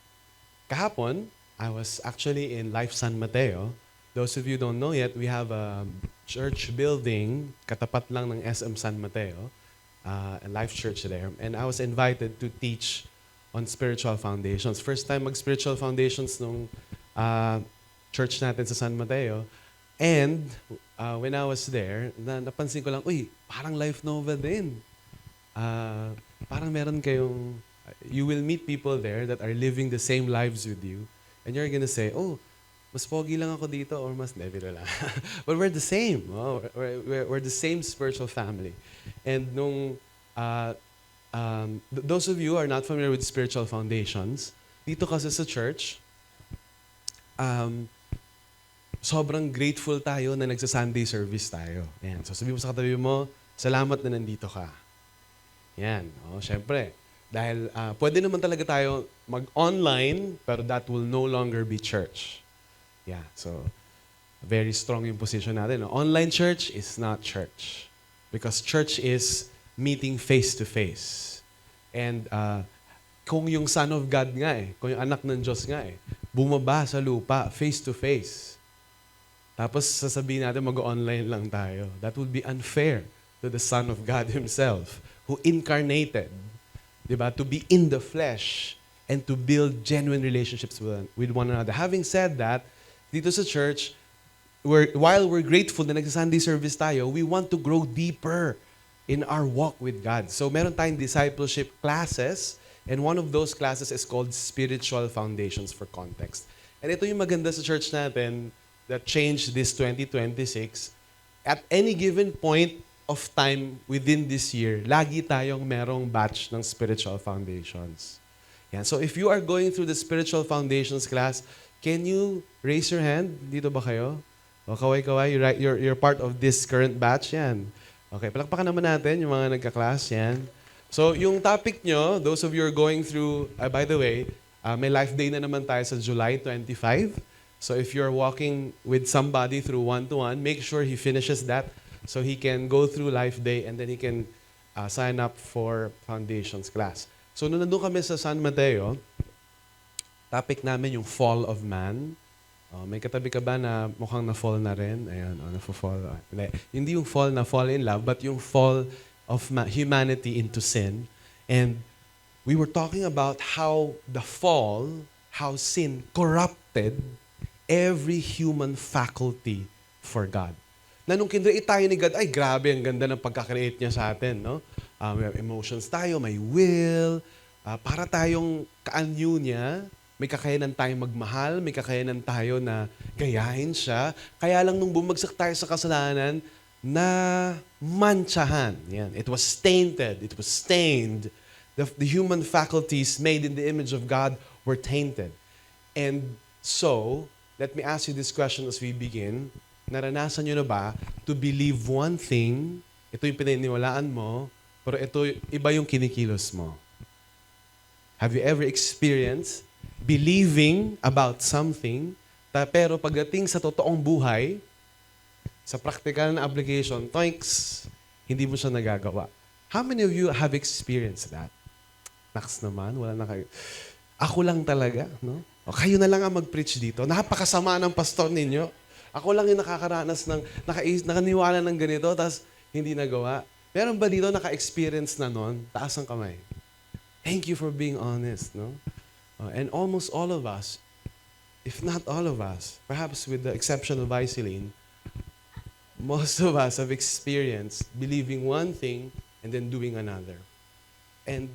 Kahapon, I was actually in Life San Mateo. Those of you who don't know yet, we have a church building katapat lang ng SM San Mateo, a Life Church there. And I was invited to teach on spiritual foundations. First time mag-spiritual foundations nung church natin sa San Mateo. And when I was there, napansin ko lang, uy, parang Life Nova din. Parang meron kayong, you will meet people there that are living the same lives with you. And you're gonna say, oh, mas pogi lang ako dito or mas nebiro lang. But we're the same. Oh, we're the same spiritual family. And nung, those of you who are not familiar with spiritual foundations, dito kasi sa church, sobrang grateful tayo na nagsa-Sunday service tayo. Yan. So sabi mo sa katabi mo, salamat na nandito ka. Yan. O, syempre. Dahil pwede naman talaga tayo mag-online, pero that will no longer be church. Yeah. So, very strong yung position natin. No? Online church is not church. Because church is meeting face-to-face. And kung yung Son of God nga kung yung anak ng Diyos nga bumaba sa lupa, face-to-face. Tapos sasabihin natin mag-online lang tayo. That would be unfair to the Son of God Himself, who incarnated, diba, to be in the flesh and to build genuine relationships with one another. Having said that, dito sa church, while we're grateful na nagsa-Sunday service tayo, we want to grow deeper in our walk with God. So meron tayong discipleship classes, and one of those classes is called Spiritual Foundations for Context. And ito yung maganda sa church natin that changed this 2026. At any given point of time within this year, lagi tayong merong batch ng Spiritual Foundations. Yan. So if you are going through the Spiritual Foundations class, can you raise your hand? Dito ba kayo? O kaway-kaway, you're part of this current batch. Yan. Okay, palakpakan naman natin yung mga nagka-class. Yan. So yung topic nyo, those of you who are going through, by the way, may Life Day na naman tayo sa July 25. So if you're walking with somebody through one-to-one, make sure he finishes that so he can go through Life Day and then he can sign up for Foundations class. So nung nandun kami sa San Mateo, topic namin yung fall of man. May katabi ka ba na mukhang na-fall na rin? Ayan, na-fall. Hindi yung fall na fall in love, but yung fall of humanity into sin. And we were talking about how the fall, how sin corrupted every human faculty for God. Na nung kinreate tayo ni God, ay grabe, ang ganda ng pagka-create niya sa atin. No? May emotions tayo, may will. Para tayong kaanyo niya, may kakayanan tayong magmahal, may kakayanan tayo na gayahin siya. Kaya lang nung bumagsak tayo sa kasalanan, na mantsahan. Yan. It was tainted. It was stained. The human faculties made in the image of God were tainted. And so, let me ask you this question as we begin. Naranasan nyo na ba to believe one thing, ito yung pininiwalaan mo, pero ito iba yung kinikilos mo? Have you ever experienced believing about something, pero pagdating sa totoong buhay, sa practical na application, toinks, hindi mo siya nagagawa? How many of you have experienced that? Naks naman, wala na kayo. Ako lang talaga, no? O kayo na lang ang mag-preach dito. Napakasama ng pastor ninyo. Ako lang yung nakakaranas ng, nakaniwala ng ganito, tapos hindi nagawa. Meron ba dito naka-experience na nun? Taas ang kamay. Thank you for being honest, no? And almost all of us, if not all of us, perhaps with the exception of Iceline, most of us have experienced believing one thing and then doing another. And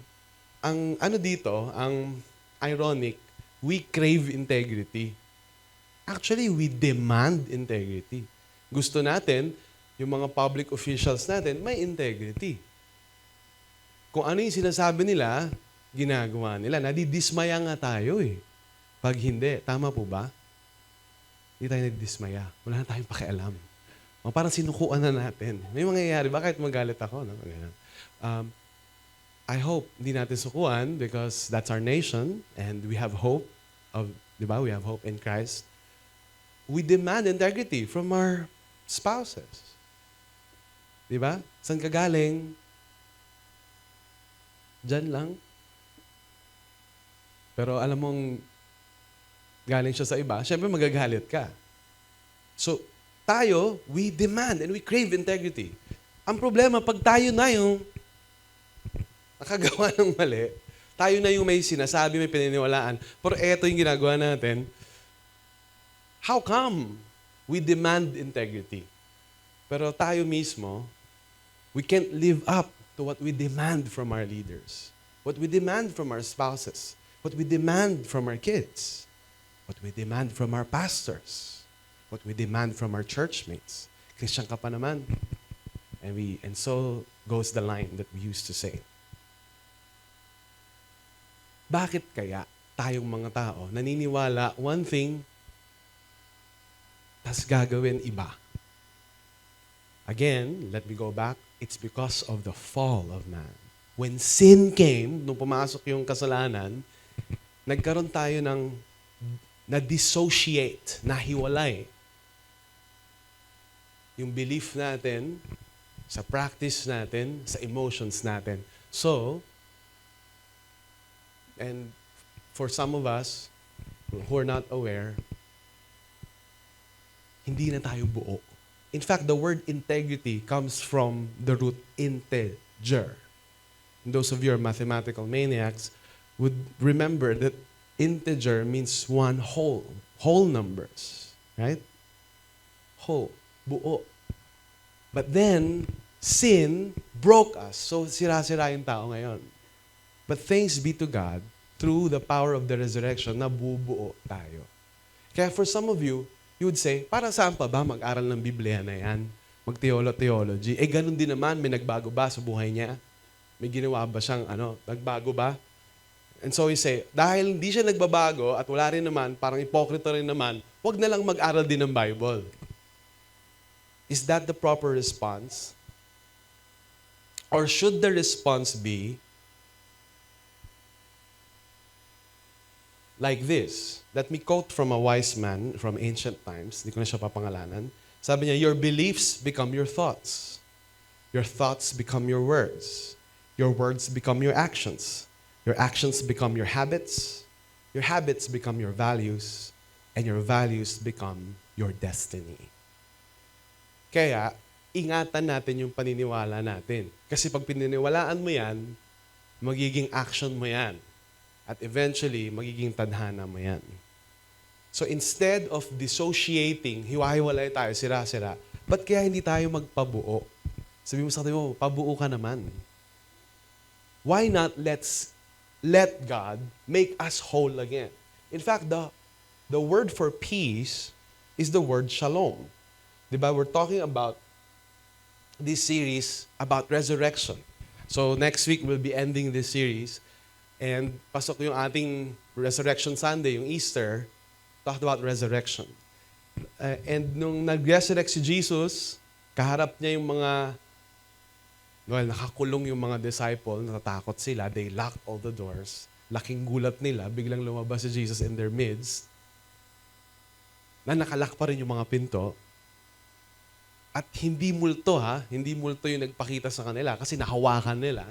ang ano dito, ang ironic, we crave integrity. Actually, we demand integrity. Gusto natin, yung mga public officials natin, may integrity. Kung ano yung sinasabi nila, ginagawa nila. Nadidismaya nga tayo eh. Pag hindi, tama po ba? Hindi tayo nadidismaya. Wala na tayong pakialam. Parang sinukuan na natin. May mangyayari ba kahit magalit ako? No? I hope hindi natin sukuan because that's our nation and we have hope of, di ba? We have hope in Christ. We demand integrity from our spouses. Di ba? Saan ka galing? Diyan lang. Pero alam mong galing siya sa iba, syempre magagalit ka. So, tayo, we demand and we crave integrity. Ang problema, pag tayo na yung nakagawa ng mali, tayo na yung may sinasabi, may pininiwalaan, pero eto yung ginagawa natin, how come we demand integrity? Pero tayo mismo, we can't live up to what we demand from our leaders, what we demand from our spouses, what we demand from our kids, what we demand from our pastors, what we demand from our churchmates. Christian ka pa naman. And so goes the line that we used to say. Bakit kaya tayong mga tao naniniwala one thing, tas gagawin iba? Again, let me go back. It's because of the fall of man. When sin came, nung pumasok yung kasalanan, nagkaroon tayo ng na-dissociate, nahiwalay. Yung belief natin, sa practice natin, sa emotions natin. So, and for some of us who are not aware, hindi na tayo buo. In fact, the word integrity comes from the root integer. And those of you who are mathematical maniacs would remember that integer means one whole numbers, right? whole, buo. But then, sin broke us. So, sira-sira yung tao ngayon. But thanks be to God, through the power of the resurrection, nabubuo tayo. Kaya for some of you, you would say, para saan pa ba mag-aral ng Biblia na yan? Mag-theology. Ganun din naman, may nagbago ba sa buhay niya? May ginawa ba siyang, nagbago ba? And so you say, dahil hindi siya nagbabago at wala rin naman, parang ipokrito rin naman, wag na lang mag-aral din ng Bible. Is that the proper response? Or should the response be like this? Let me quote from a wise man from ancient times. Hindi ko na siya papangalanan. Sabi niya, your beliefs become your thoughts. Your thoughts become your words. Your words become your actions. Your actions become your habits. Your habits become your values. And your values become your destiny. Kaya, ingatan natin yung paniniwala natin. Kasi pag pininiwalaan mo yan, magiging action mo yan. At eventually, magiging tadhana mo yan. So instead of dissociating, hiwa-hiwalay tayo, sira-sira, ba't kaya hindi tayo magpabuo? Sabi mo sa atin mo, pabuo ka naman. Why not let God make us whole again? In fact, the word for peace is the word shalom. Diba? We're talking about this series about resurrection. So next week, we'll be ending this series. And pasok yung ating Resurrection Sunday, yung Easter, talked about resurrection. And nung nag-resurrect si Jesus, kaharap niya yung nakakulong yung mga disciple, natatakot sila, they locked all the doors. Laking gulat nila, biglang lumabas si Jesus in their midst. Na nakalak pa rin yung mga pinto. At hindi multo yung nagpakita sa kanila kasi nahawakan nila.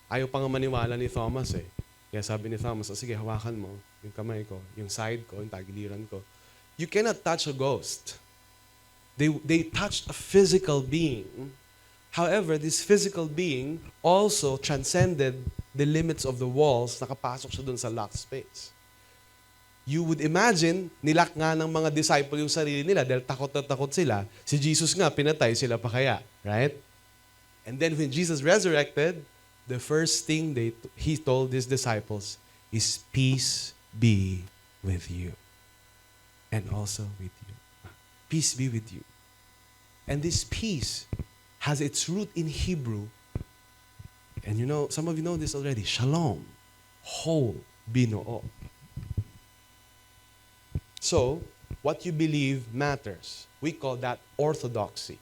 Ayaw pa nga maniwala ni Thomas eh. Kaya sabi ni Thomas, sige, hawakan mo yung kamay ko, yung side ko, yung tagiliran ko. You cannot touch a ghost. They touched a physical being. However, this physical being also transcended the limits of the walls, nakapasok siya dun sa locked space. You would imagine, nilak nga ng mga disciple yung sarili nila dahil takot na takot sila. Si Jesus nga, pinatay sila pa kaya. Right? And then when Jesus resurrected, the first thing he told his disciples is, peace be with you. And also with you. Peace be with you. And this peace has its root in Hebrew. And some of you know this already. Shalom. Whole. Binoo. So, what you believe matters. We call that orthodoxy.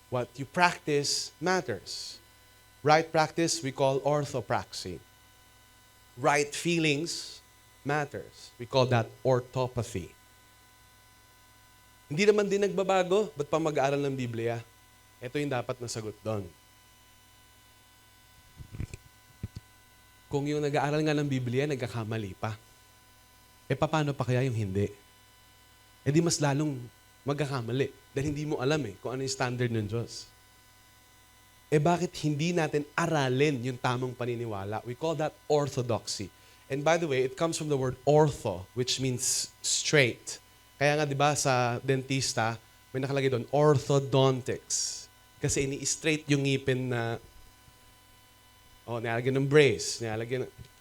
What you practice matters. Right practice, we call orthopraxy. Right feelings matters. We call that orthopathy. Hindi naman din nagbabago, ba't pa mag-aaral ng Biblia? Ito yung dapat na sagot doon. Kung yung nag-aaral nga ng Biblia, nagkakamali pa. Paano pa kaya yung hindi? Di mas lalong magkakamali. Dahil hindi mo alam kung ano yung standard ng Diyos. Bakit hindi natin aralin yung tamang paniniwala? We call that orthodoxy. And by the way, it comes from the word ortho, which means straight. Kaya nga, di ba, sa dentista, may nakalagay doon, orthodontics. Kasi ini-straight yung ngipin na, nilalagyan ng brace,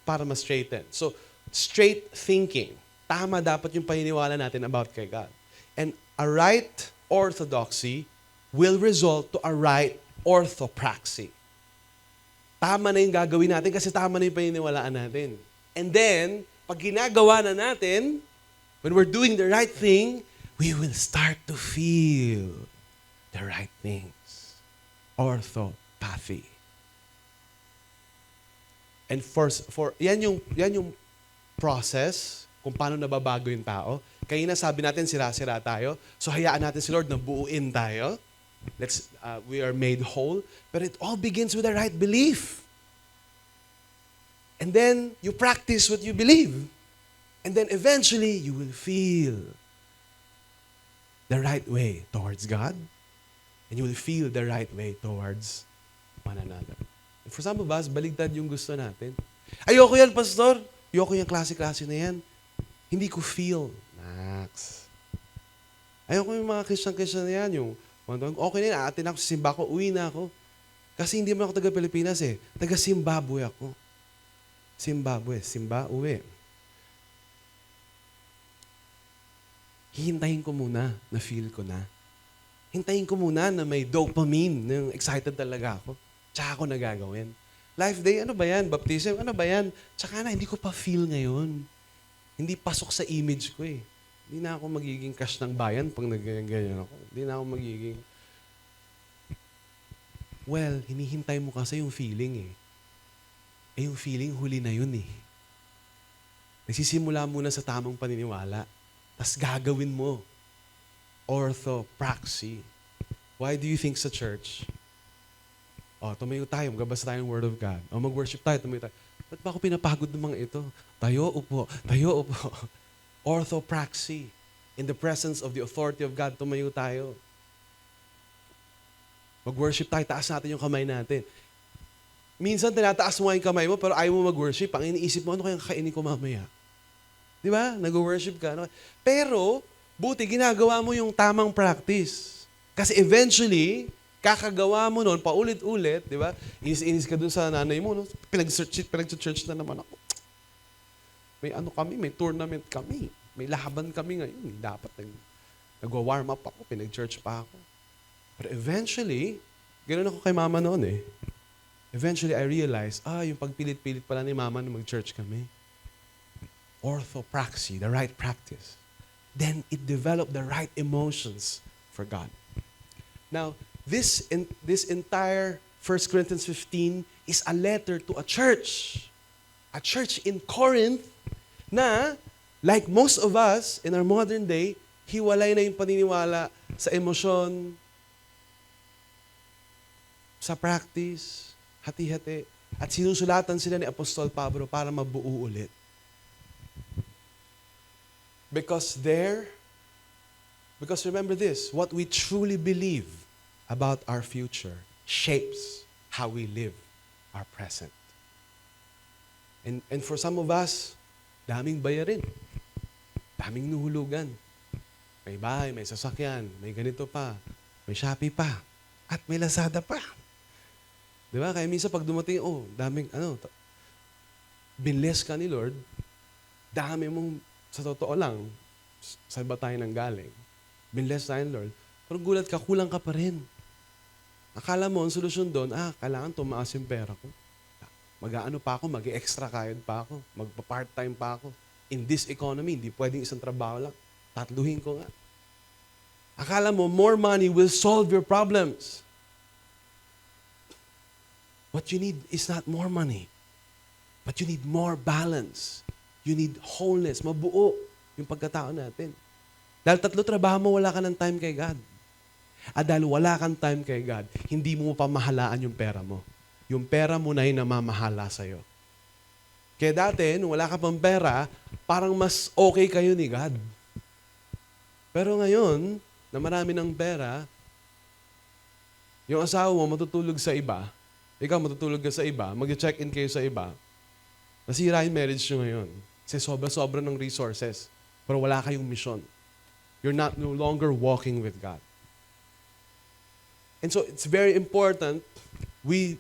para ma-straighten. So, straight thinking. Tama dapat yung paniniwala natin about kay God. And a right orthodoxy will result to a right orthopraxy. Tama na yung gagawin natin kasi tama na yung paniniwalaan natin. And then, pag ginagawa na natin, when we're doing the right thing, we will start to feel the right things. Orthopathy. And yan yung process kung paano nababago yung tao. Kaya sabi natin, sira-sira tayo. So hayaan natin si Lord na buuin tayo. We are made whole. But it all begins with the right belief. And then, you practice what you believe. And then eventually, you will feel the right way towards God. And you will feel the right way towards one another. And for some of us, baligtad yung gusto natin. Ayoko yan, pastor. Ayoko yung klase-klase na yan. Hindi ko feel. Max. Ayoko yung mga Christian na yan, yung okay na yun, aatin ako sa simba ko, uwi na ako. Kasi hindi man ako taga Pilipinas eh. Taga Zimbabwe ako. Simba, uwi. Hihintayin ko muna na feel ko na. Hintayin ko muna na may dopamine, na excited talaga ako. Tsaka ako nagagawin. Life Day, ano ba yan? Baptism, ano ba yan? Tsaka na, hindi ko pa feel ngayon. Hindi pasok sa image ko eh. Hindi na ako magiging cash ng bayan pag nagganyan ako. Hindi na ako magiging... Well, hinihintay mo kasi yung feeling eh. Eh yung feeling, huli na yun eh. Nagsisimula muna sa tamang paniniwala. Tapos gagawin mo. Orthopraxy. Why do you think sa church? Tumayo tayo, magbabasa tayo ng Word of God. Mag-worship tayo, tumayo tayo. Ba't ba ako pinapagod ng mga ito? Tayo, upo. Orthopraxy. In the presence of the authority of God, tumayo tayo. Mag-worship tayo, taas natin yung kamay natin. Minsan, tinataas mo yung kamay mo, pero ayaw mo mag-worship. Ang iniisip mo, ano kayang kainin ko mamaya? Di ba? Nag-worship ka. Pero, buti, ginagawa mo yung tamang practice. Kasi eventually, kakagawa mo nun, paulit-ulit, di ba? Inis ka dun sa nanay mo, no? Pinag-church na naman ako. May tournament kami. May laban kami ngayon. Dapat nag-warm up ako, pinag-church pa ako. But eventually, ganoon ako kay mama noon eh. Eventually, I realized, yung pagpilit-pilit pala ni mama na mag-church kami. Orthopraxy, the right practice. Then it developed the right emotions for God. Now, this entire 1 Corinthians 15 is a letter to a church. A church in Corinth na, like most of us in our modern day, hiwalay na yung paniniwala sa emosyon, sa practice, hati-hati. At sinusulatan sila ni Apostol Pablo para mabuo ulit. Because remember this, what we truly believe about our future shapes how we live our present. And for some of us, daming bayarin. Daming nuhulugan. May bahay, may sasakyan, may ganito pa, may Shopee pa, at may Lazada pa. Di ba? Kaya minsan pag dumating, daming, binless ka ni Lord, dami mong, sa totoo lang, sa iba tayo nang galing, binless tayo ni Lord, pero gulat ka, kulang ka pa rin. Akala mo, ang solusyon doon, kailangan tumaas yung pera ko. Mag-aano pa ako, mag-extra kayod pa ako, magpa-part-time pa ako. In this economy, hindi pwedeng isang trabaho lang. Tatluhin ko nga. Akala mo, more money will solve your problems. What you need is not more money, but you need more balance. You need wholeness, mabuo yung pagkatao natin. Dahil 3 trabaho mo, wala ka ng time kay God. At dahil wala kang time kay God, hindi mo pamahalaan yung pera mo. Yung pera mo na yung namamahala sa'yo. Kaya dati, nung wala ka pang pera, parang mas okay kayo ni God. Pero ngayon, na marami ng pera, yung asawa mo matutulog sa iba, ikaw matutulog ka sa iba, mag-check-in kayo sa iba, nasira yung marriage nyo ngayon. Kasi sobra-sobra ng resources, pero wala kayong mission. You're no longer walking with God. And so it's very important we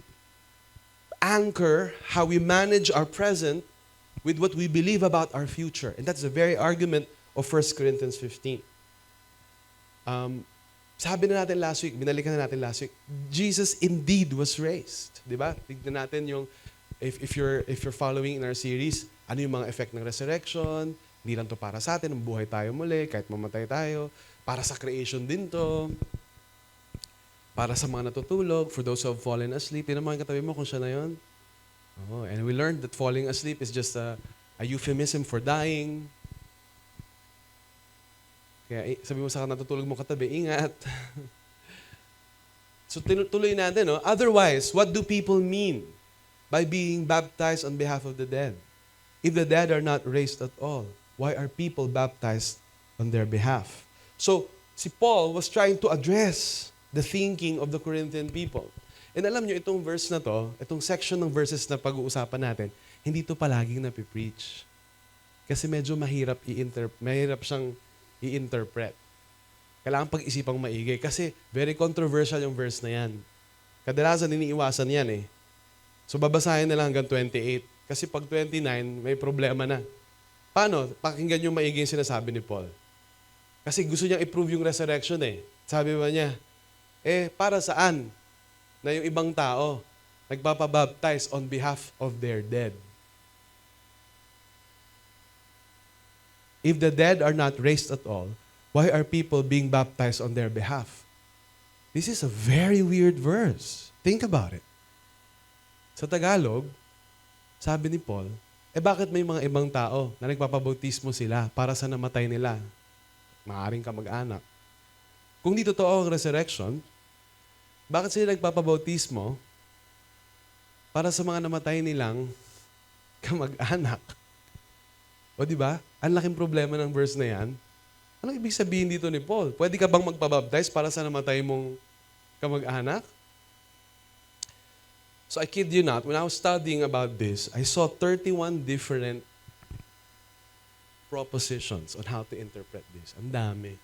anchor how we manage our present with what we believe about our future. And that's the very argument of 1 Corinthians 15. Sabi na natin last week, binalikan na natin last week, Jesus indeed was raised. Di ba? Tignan natin yung, if you're following in our series, ano yung mga effect ng resurrection, hindi lang to para sa atin, buhay tayo muli, kahit mamatay tayo, para sa creation din to, para sa mga natutulog, for those who have fallen asleep. Yun ang mga katabi mo kung siya na yun. And we learned that falling asleep is just a euphemism for dying. Kaya sabi mo sa natutulog mo katabi, ingat. So tuloy natin, no? Otherwise, what do people mean by being baptized on behalf of the dead? If the dead are not raised at all, why are people baptized on their behalf? So, si Paul was trying to address the thinking of the Corinthian people. And alam nyo, itong verse na to, itong section ng verses na pag-uusapan natin, hindi to palaging napipreach. Kasi medyo mahirap siyang i-interpret. Kailangan pag-isipang maigi kasi very controversial yung verse na yan. Kadalasan iniiwasan yan eh. So babasahin na lang hanggang 28. Kasi pag 29, may problema na. Paano? Pakinggan yung maigi yung sinasabi ni Paul. Kasi gusto niyang i-prove yung resurrection eh. Sabi ba niya, para saan na yung ibang tao nagpapabaptize on behalf of their dead? If the dead are not raised at all, why are people being baptized on their behalf? This is a very weird verse. Think about it. Sa Tagalog, sabi ni Paul, bakit may mga ibang tao na nagpapabautismo sila para sa namatay nila? Maaring kamag-anak. Kung di totoo ang resurrection, bakit sila nagpapabautismo para sa mga namatay nilang kamag-anak? O di ba? Ang laking problema ng verse na yan. Anong ibig sabihin dito ni Paul? Pwede ka bang magpabaptize para sa namatay mong kamag-anak? So I kid you not, when I was studying about this, I saw 31 different propositions on how to interpret this. Ang dami.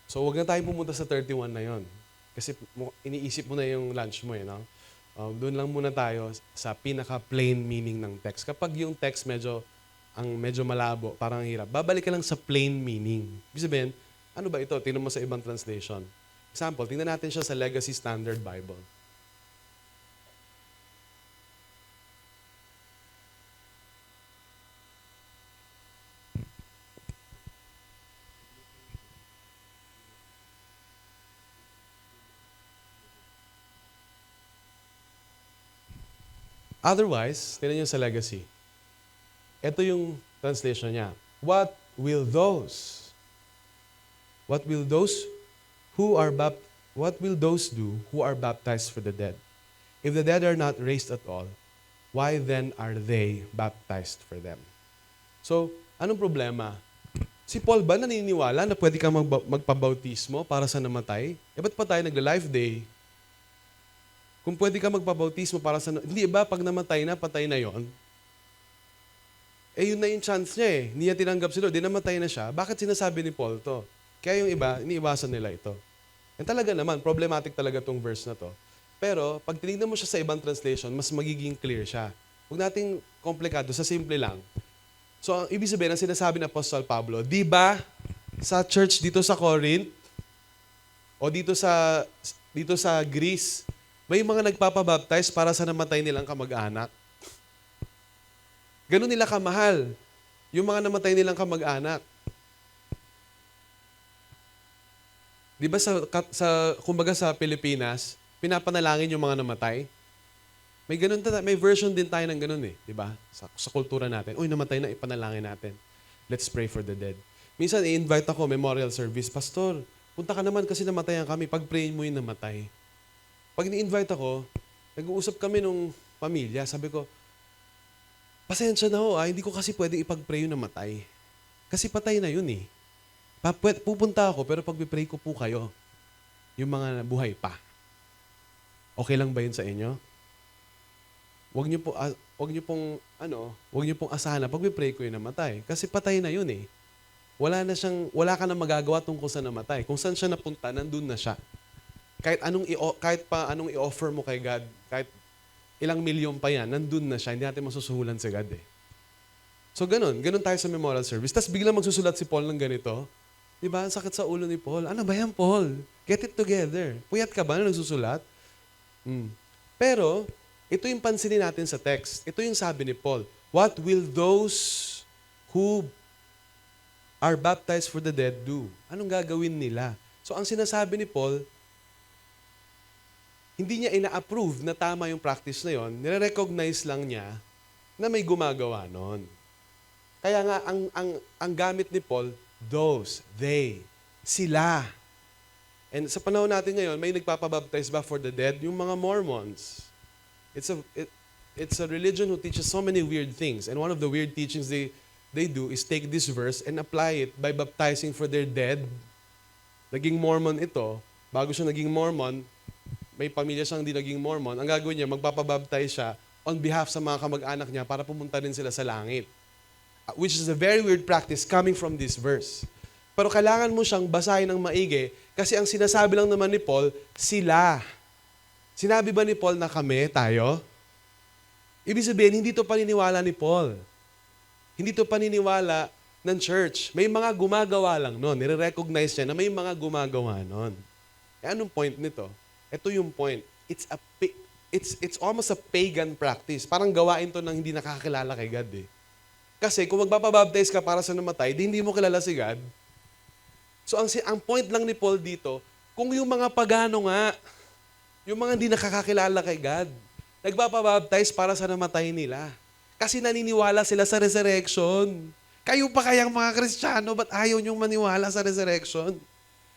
So wag na tayong pumunta sa 31 na yon. Kasi iniisip mo na yung lunch mo no? Doon lang muna tayo sa pinaka-plain meaning ng text. Kapag yung text medyo malabo, parang hirap, babalik ka lang sa plain meaning. Ibig sabihin, ano ba ito? Tingnan mo sa ibang translation. Example, tingnan natin siya sa Legacy Standard Bible. Otherwise, tingnan nyo sa Legacy. Ito yung translation niya. What will those do who are baptized for the dead? If the dead are not raised at all, why then are they baptized for them? So, anong problema? Si Paul ba naniniwala na pwede kang magpabautismo para sa namatay? Ba't pa tayo nagla-life day? Kung pwede ka magpabautismo para sa... Hindi ba pag namatay na, patay na yon? Yun na yung chance niya eh. Hindi niya tinanggap si Lord. Di namatay na siya. Bakit sinasabi ni Paul to? Kaya yung iba, iniiwasan nila ito. And talaga naman, problematic talaga tong verse na to. Pero, pag tinignan mo siya sa ibang translation, mas magiging clear siya. Huwag nating komplikado, sa simple lang. So, ang ibig sabihin, ang sinasabi ng Apostle Pablo, di ba sa church dito sa Corinth, o dito sa Greece, may mga nagpapabaptize para sa namatay nilang kamag-anak? Ganun nila kamahal yung mga namatay nilang kamag-anak. Di ba kumbaga sa Pilipinas, pinapanalangin yung mga namatay? May version din tayo ng ganun eh, di ba? Sa kultura natin. Uy, namatay na, ipanalangin natin. Let's pray for the dead. Minsan i-invite ako, memorial service, Pastor, punta ka naman kasi namatayan kami, pag-prayin mo yung namatay. Pag ni-invite ako, nag-uusap kami nung pamilya, sabi ko, pasensya na ho, hindi ko kasi pwede ipag-pray yung namatay. Kasi patay na yun eh. Pupunta ako, pero pag-pray ko po kayo, yung mga buhay pa. Okay lang ba yun sa inyo? Huwag niyo pong asahan na pag-pray ko yung namatay. Kasi patay na yun eh. Wala ka na magagawa tungkol sa namatay. Kung saan siya napunta, nandun na siya. Kahit anong i-offer mo kay God, kahit ilang milyon pa yan, nandun na siya, hindi natin masusuhulan sa God eh. So ganun tayo sa memorial service. Tapos biglang magsusulat si Paul ng ganito. Diba? Ang sakit sa ulo ni Paul. Ano ba yan, Paul? Get it together. Puyat ka ba na nagsusulat? Pero, ito yung pansinin natin sa text. Ito yung sabi ni Paul. What will those who are baptized for the dead do? Anong gagawin nila? So ang sinasabi ni Paul, hindi niya ina-approve na tama yung practice na yon, nire-recognize lang niya na may gumagawa nun. Kaya nga, ang gamit ni Paul, those, they, sila. And sa panahon natin ngayon, may nagpapabaptize ba for the dead? Yung mga Mormons. It's a religion who teaches so many weird things. And one of the weird teachings they do is take this verse and apply it by baptizing for their dead. Naging Mormon ito. Bago siya naging Mormon, may pamilya siyang hindi naging Mormon, ang gagawin niya, magpapabaptize siya on behalf sa mga kamag-anak niya para pumunta rin sila sa langit. Which is a very weird practice coming from this verse. Pero kailangan mo siyang basahin ng maigi kasi ang sinasabi lang naman ni Paul, sila. Sinabi ba ni Paul na kami, tayo? Ibig sabihin, hindi to paniniwala ni Paul. Hindi to paniniwala ng church. May mga gumagawa lang nun. Nire-recognize niya na may mga gumagawa nun. Eh, anong point nito? Ito yung point. It's almost a pagan practice. Parang gawain to ng hindi nakakakilala kay God eh. Kasi kung magpapabaptize ka para sa namatay, di hindi mo kilala si God. So ang point lang ni Paul dito, kung yung mga pagano nga, yung mga hindi nakakakilala kay God, nagpapabaptize para sa namatay nila. Kasi naniniwala sila sa resurrection. Kayo pa kayang mga Kristiyano, ba't ayaw niyong maniwala sa resurrection?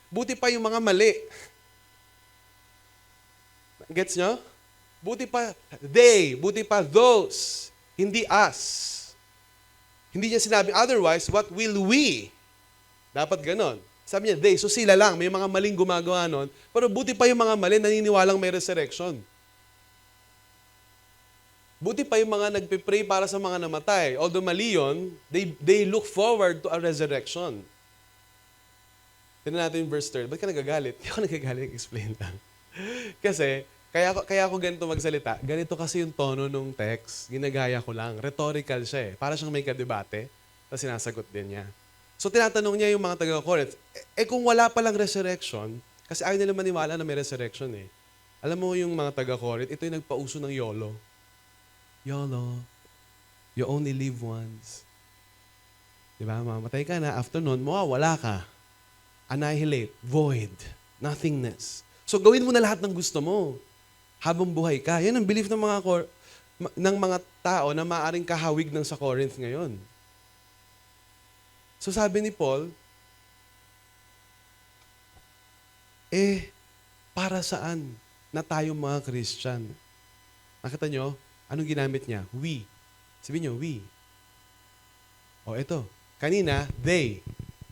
Buti pa yung mga mali. Gets nyo? Buti pa buti pa those, hindi us. Hindi niya sinabi, otherwise, what will we? Dapat ganon. Sabi niya, they, so sila lang, may mga maling gumagawa nun, pero buti pa yung mga mali naniniwalang may resurrection. Buti pa yung mga nagpipray para sa mga namatay. Although mali yun, they look forward to a resurrection. Tignan natin yung verse 3. Ba't ka nagagalit? Hindi ako nagagalit, explain lang. Kasi, kaya ako ganito magsalita. Ganito kasi yung tono ng text. Ginagaya ko lang. Rhetorical siya eh. Para siyang may kadebate. Tapos sinasagot din niya. So tinatanong niya yung mga taga-Corinth, kung wala palang resurrection, kasi ayaw nila maniwala na may resurrection eh. Alam mo yung mga taga-Corinth, ito yung nagpauso ng YOLO. YOLO. You only live once. Diba? Mamatay ka na. After nun, mawawala ka. Annihilate. Void. Nothingness. So gawin mo na lahat ng gusto mo habang buhay ka. Yan ang belief ng mga tao na maaring kahawig ng sa Corinth ngayon. So sabi ni Paul, para saan na tayo mga Christian? Nakita nyo? Anong ginamit niya? We. Sabi nyo, we. O eto, kanina, they.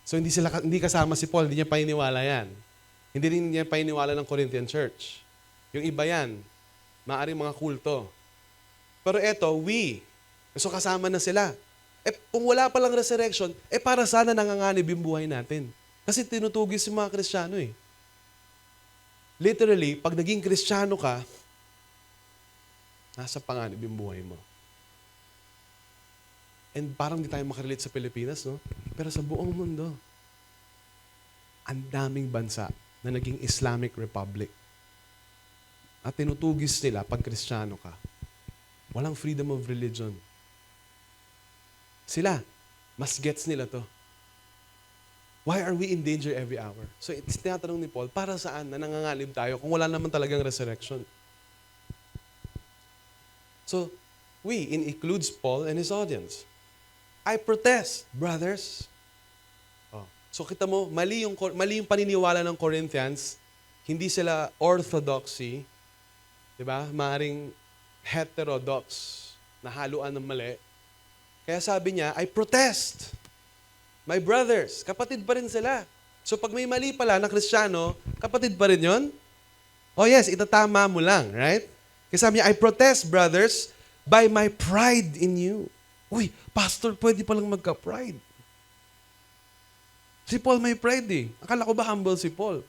So hindi kasama si Paul, hindi niya paniniwala yan. Hindi rin niya paniniwala ng Corinthian church. Yung iba yan, maaaring mga kulto. Pero eto, we. So kasama na sila. Kung wala palang resurrection, para sana nanganganib yung buhay natin. Kasi tinutugis yung mga Kristiyano eh. Literally, pag naging Kristiyano ka, nasa panganib yung buhay mo. And parang di tayo makarelate sa Pilipinas, no? Pero sa buong mundo, ang daming bansa na naging Islamic Republic. At tinutugis nila pag Kristiyano ka. Walang freedom of religion. Sila, mas gets nila to. Why are we in danger every hour? So it's tinatanong ni Paul, para saan na nanganganib tayo kung wala naman talagang resurrection? So, includes Paul and his audience. I protest, brothers. So kita mo, mali yung paniniwala ng Corinthians, hindi sila orthodoxy, di ba? Maaring heterodox, na haluan ng mali. Kaya sabi niya, I protest. My brothers, kapatid pa rin sila. So pag may mali pala na Kristiyano, kapatid pa rin yun? Oh yes, itatama mo lang, right? Kaya sabi niya, I protest, brothers, by my pride in you. Uy, pastor, pwede palang magka-pride. Si Paul may pride eh. Akala ko ba humble si Paul?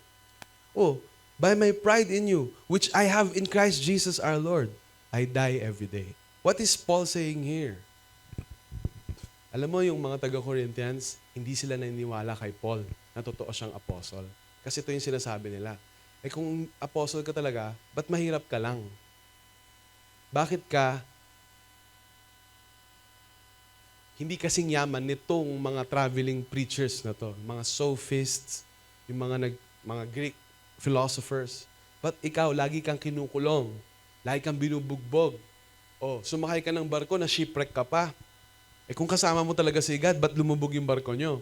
Oh, by my pride in you, which I have in Christ Jesus our Lord, I die every day. What is Paul saying here? Alam mo, yung mga taga-Corinthians, hindi sila naniniwala kay Paul na totoo siyang apostle. Kasi ito yung sinasabi nila. Kung apostle ka talaga, ba't mahirap ka lang? Bakit ka hindi kasing yaman nitong mga traveling preachers na to, mga sophists, yung mga Greek philosophers. But ikaw, lagi kang kinukulong, lagi kang binubugbog. Sumakay ka ng barko, na shipwreck ka pa. Kung kasama mo talaga si God, ba't lumubog yung barko nyo?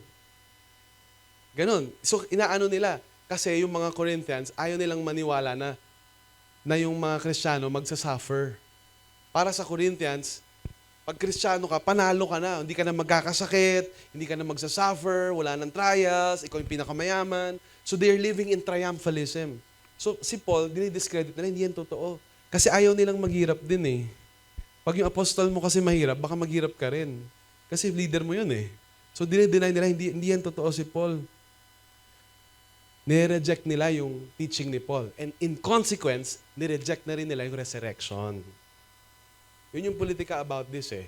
Ganon. So, inaano nila. Kasi yung mga Corinthians, ayaw nilang maniwala na yung mga Kristiyano magsasuffer. Para sa Corinthians, pag Kristiyano ka, panalo ka na. Hindi ka na magkakasakit, hindi ka na magsasuffer, wala nang trials, ikaw yung pinakamayaman. So, they're living in triumphalism. So, si Paul, dinidiscredit nila, hindi yan totoo. Kasi ayaw nilang maghirap din eh. Pag yung apostol mo kasi mahirap, baka maghirap ka rin. Kasi leader mo yun eh. So, dinideny nila, hindi yan totoo si Paul. nire-reject nila yung teaching ni Paul. And in consequence, nire-reject na rin nila yung resurrection. Yun yung politika about this eh.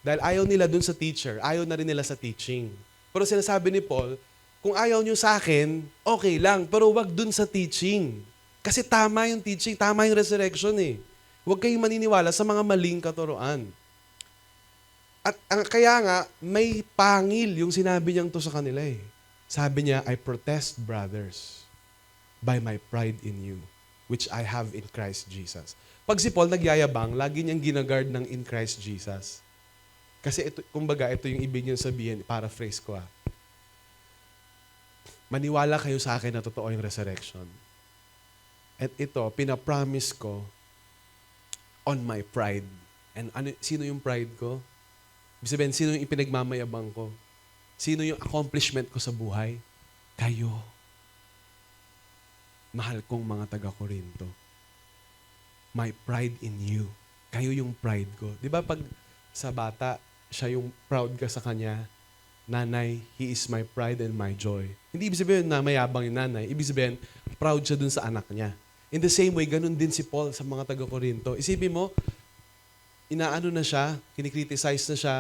Dahil ayaw nila dun sa teacher, ayaw na rin nila sa teaching. Pero sinasabi ni Paul, kung ayaw nyo sa akin, okay lang, pero wag dun sa teaching. Kasi tama yung teaching, tama yung resurrection eh. Huwag kayong maniniwala sa mga maling katuruan. At kaya nga, may pangil yung sinabi niyang to sa kanila eh. Sabi niya, I protest, brothers, by my pride in you, which I have in Christ Jesus. Pag si Paul nagyayabang, lagi niyang ginagard ng in Christ Jesus. Kasi ito, kumbaga, ito yung ibig niyang sabihin, paraphrase ko Maniwala kayo sa akin na totoo yung resurrection. At ito, pinapromise ko on my pride. And sino yung pride ko? Ibig sabihin, sino yung ipinagmamayabang ko? Sino yung accomplishment ko sa buhay? Kayo. Mahal kong mga taga-Korinto. My pride in you. Kayo yung pride ko. Di ba pag sa bata, siya yung proud ka sa kanya, nanay, he is my pride and my joy. Hindi ibig sabihin na mayabang yung nanay. Ibig sabihin, proud siya dun sa anak niya. In the same way, ganun din si Paul sa mga taga-Korinto. Isipin mo, inaano na siya, kinikriticize na siya,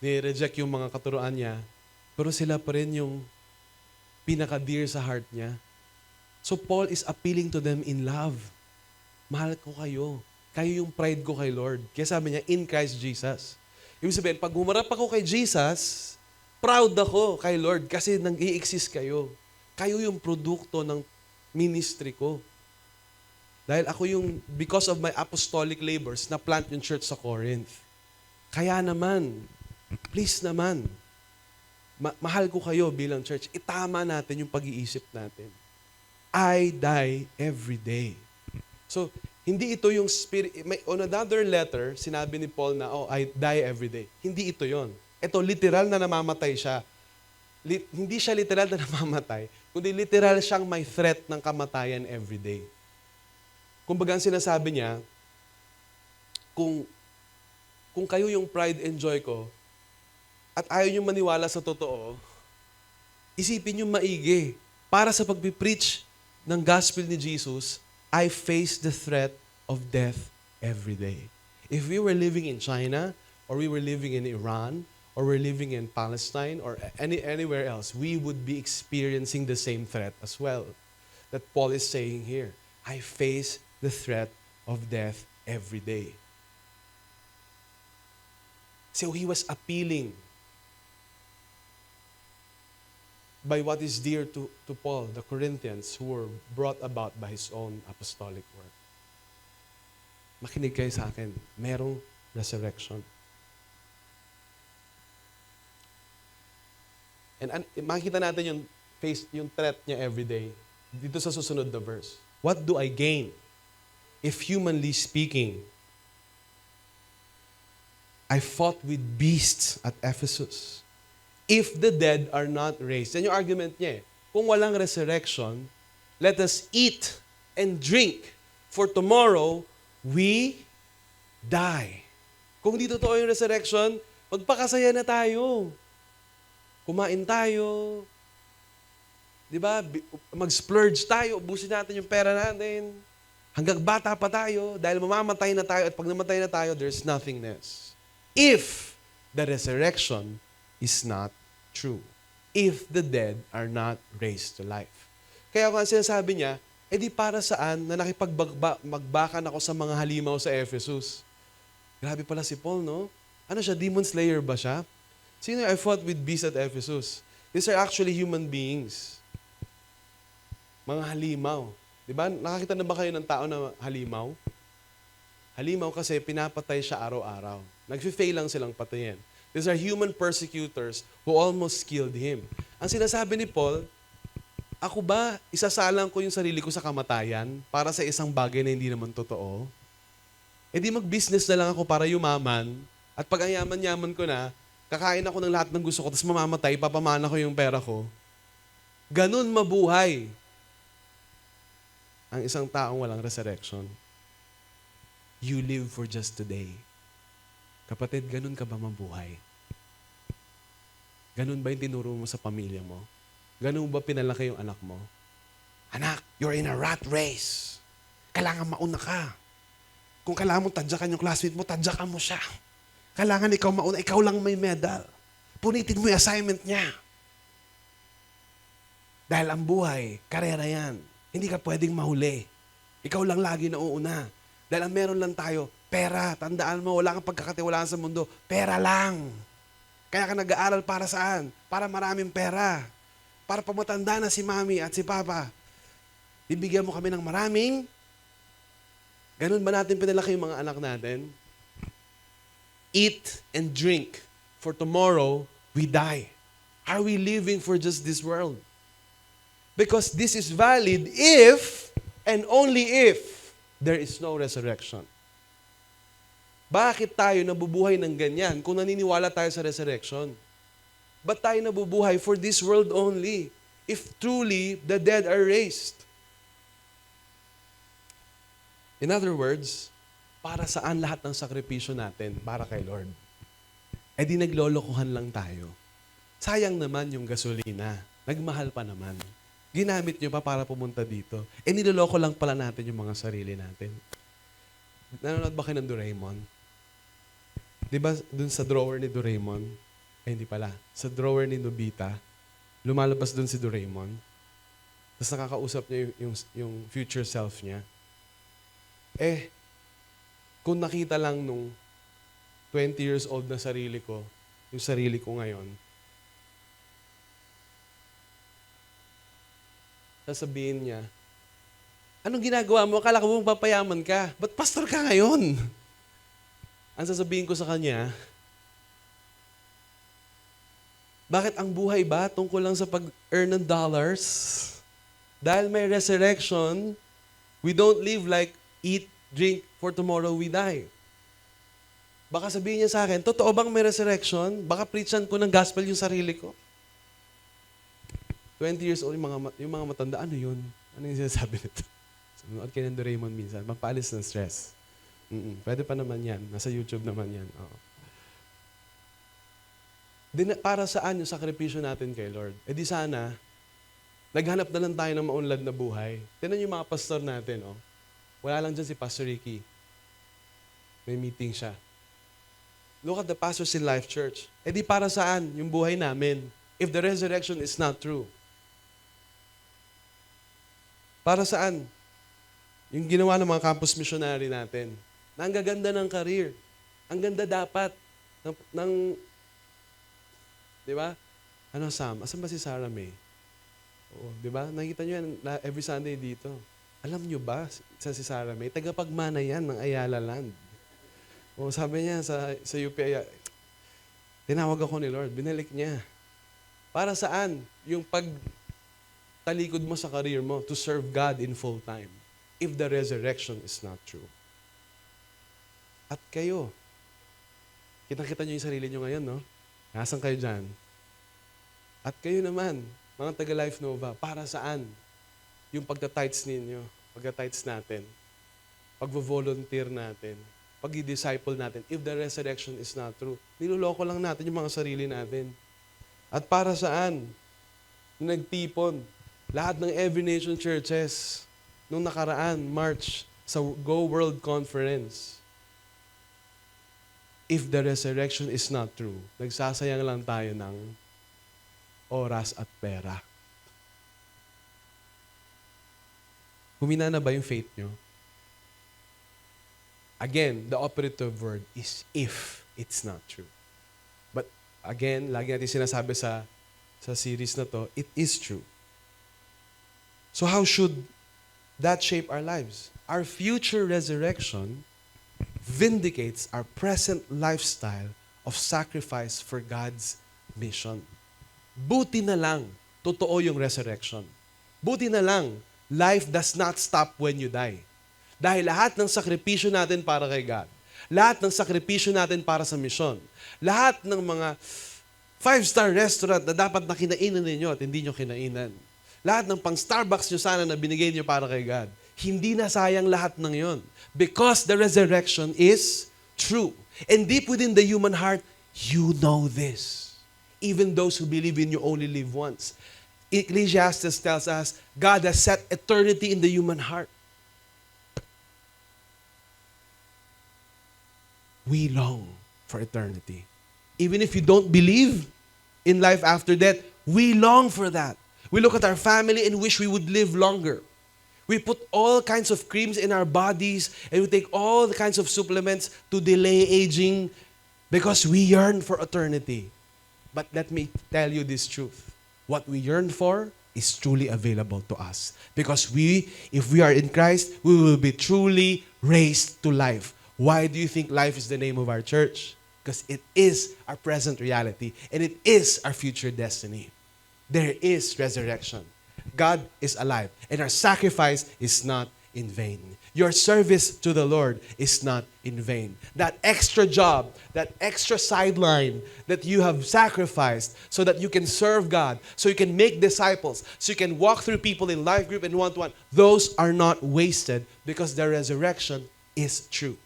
ni-reject yung mga katuruan niya, pero sila pa rin yung pinaka-dear sa heart niya. So Paul is appealing to them in love. Mahal ko kayo. Kayo yung pride ko kay Lord. Kaya sabi niya, in Christ Jesus. Ibig sabihin, pag humarap ako kay Jesus, proud ako kay Lord kasi nang i-exist kayo. Kayo yung produkto ng ministry ko. Dahil ako yung, because of my apostolic labors, na-plant yung church sa Corinth. Kaya naman, please naman, mahal ko kayo bilang church. Itama natin yung pag-iisip natin. I die every day. So, hindi ito yung spirit. On another letter, sinabi ni Paul na, I die every day. Hindi ito yon. Ito, literal na namamatay siya. Hindi siya literal na namamatay, kundi literal siyang may threat ng kamatayan every day. Kumbaga ang sinasabi niya, kung kayo yung pride and joy ko, at ayaw nyo maniwala sa totoo, isipin nyo maigi. Para sa pagpipreach ng gospel ni Jesus, I face the threat of death every day. If we were living in China, or we were living in Iran, or we're living in Palestine, or anywhere else, we would be experiencing the same threat as well. That Paul is saying here, I face the threat of death every day. So he was appealing by what is dear to Paul, the Corinthians, who were brought about by his own apostolic work. Makinig kayo sa akin. Merong resurrection. And makikita natin yung threat niya every day. Dito sa susunod na verse. What do I gain if humanly speaking, I fought with beasts at Ephesus? If the dead are not raised. Yan yung argument niya eh. Kung walang resurrection, let us eat and drink, for tomorrow we die. Kung di totoo yung resurrection, magpakasaya na tayo. Kumain tayo. Di ba? Mag-splurge tayo. Ubusin natin yung pera natin. Hanggang bata pa tayo. Dahil mamamatay na tayo. At pag namatay na tayo, there's nothingness. If the resurrection is not true. If the dead are not raised to life. Kaya kung sinasabi niya, di para saan na magbakan ako sa mga halimaw sa Ephesus? Grabe pala si Paul, no? Ano siya, demon slayer ba siya? Sino I fought with beasts at Ephesus? These are actually human beings. Mga halimaw. Di ba? Nakakita na ba kayo ng tao na halimaw? Halimaw kasi pinapatay siya araw-araw. Nag-fail lang silang patayin. These are human persecutors who almost killed him. Ang sinasabi ni Paul, ako ba, isasalang ko yung sarili ko sa kamatayan para sa isang bagay na hindi naman totoo? Di mag-business na lang ako para yumaman, at pag ang yaman-yaman ko na, kakain ako ng lahat ng gusto ko, tapos mamamatay, papamana ko yung pera ko. Ganun mabuhay ang isang taong walang resurrection. You live for just today. Kapatid, ganun ka ba mabuhay? Ganun ba yung tinuro mo sa pamilya mo? Ganun ba pinalaki yung anak mo? Anak, you're in a rat race. Kailangan mauna ka. Kung kailangan mo tadyakan yung classmate mo, tadyakan mo siya. Kailangan ikaw mauna, ikaw lang may medal. Punitin mo yung assignment niya. Dahil ang buhay, karera yan. Hindi ka pwedeng mahuli. Ikaw lang lagi nauuna. Dahil ang meron lang tayo, pera. Tandaan mo, wala kang pagkakatiwalaan sa mundo. Pera lang. Kaya ka nag-aaral para saan? Para maraming pera. Para pamatanda na si mami at si papa. Bibigyan mo kami ng maraming. Ganun ba natin pinalaki yung mga anak natin? Eat and drink, for tomorrow we die. Are we living for just this world? Because this is valid if, and only if, there is no resurrection. Bakit tayo nabubuhay ng ganyan kung naniniwala tayo sa resurrection? Ba't tayo nabubuhay for this world only if truly the dead are raised? In other words, para saan lahat ng sakripisyo natin para kay Lord? Eh di naglolokohan lang tayo. Sayang naman yung gasolina. Nagmahal pa naman. Ginamit nyo pa para pumunta dito. Eh niloloko lang pala natin yung mga sarili natin. Nanonood ba kayo ng Doraemon? Di ba dun sa drawer ni Doraemon? Eh hindi pala. Sa drawer ni Nobita, lumalabas dun si Doraemon. Tapos nakakausap niya yung future self niya. Eh, kung nakita lang nung 20 years old na sarili ko, yung sarili ko ngayon, sasabihin niya, anong ginagawa mo? Akala ko papayaman ka. Ba't pastor ka ngayon? Ang sasabihin ko sa kanya, bakit ang buhay ba tungkol lang sa pag-earn ng dollars? Dahil may resurrection, we don't live like eat, drink, for tomorrow we die. Baka sabihin niya sa akin, totoo bang may resurrection? Baka preachan ko ng gospel yung sarili ko. 20 years old, yung mga matanda, ano yun? Ano yung sinasabi nito? Sumunod kayo ng Doraemon minsan, magpaalis ng stress. Pwede pa naman yan. Nasa YouTube naman yan. Oo. Para saan yung sakripisyo natin kay Lord? Eh di sana, naghanap na lang tayo ng maunlad na buhay. Tignan yung mga pastor natin, oh. Wala lang dyan si Pastor Ricky. May meeting siya. Look at the pastors in Life Church. Eh di para saan yung buhay namin if the resurrection is not true? Para saan? Yung ginawa ng mga campus missionary natin. Na ang gaganda ng career. Ang ganda dapat ng di ba? Ano, Sam? Asan ba si Sarah May? Oo, di ba? Nakikita nyo yan every Sunday dito. Alam nyo ba, sa si Sarah May, tagapagmana yan ng Ayala Land. O sabi niya sa UP, tinawag ako ni Lord, binalik niya. Para saan? Yung pagtalikod mo sa career mo to serve God in full time if the resurrection is not true. At kayo, kitang-kita nyo yung sarili nyo ngayon, no? Nasaan kayo dyan? At kayo naman, mga taga-Life Nova, para saan? Yung pagta-tights ninyo, pagta-tights natin, pag-volunteer natin, pag-disciple natin, if the resurrection is not true, niloloko lang natin yung mga sarili natin. At para saan? Nung nagtipon, lahat ng Every Nation churches, nung nakaraan, March, sa Go World Conference, if the resurrection is not true, nagsasayang lang tayo ng oras at pera. Humina na ba yung faith nyo? Again, the operative word is if it's not true. But again, lagi natin sinasabi sa series na to, it is true. So how should that shape our lives? Our future resurrection vindicates our present lifestyle of sacrifice for God's mission. Buti na lang, totoo yung resurrection. Buti na lang, life does not stop when you die. Dahil lahat ng sakripisyo natin para kay God, lahat ng sakripisyo natin para sa misyon, lahat ng mga 5-star restaurant na dapat na kinainan ninyo at hindi nyo kinainan, lahat ng pang Starbucks nyo sana na binigay nyo para kay God, hindi na sayang lahat ng yon. Because the resurrection is true. And deep within the human heart, you know this. Even those who believe in you only live once. Ecclesiastes tells us God has set eternity in the human heart. We long for eternity. Even if you don't believe in life after death, we long for that. We look at our family and wish we would live longer. We put all kinds of creams in our bodies and we take all the kinds of supplements to delay aging because we yearn for eternity. But let me tell you this truth. What we yearn for is truly available to us. Because if we are in Christ, we will be truly raised to life. Why do you think life is the name of our church? Because it is our present reality and it is our future destiny. There is resurrection. God is alive and our sacrifice is not in vain. Your service to the Lord is not in vain. That extra job, that extra sideline that you have sacrificed so that you can serve God, so you can make disciples, so you can walk through people in life group and one-to-one, those are not wasted because the resurrection is true.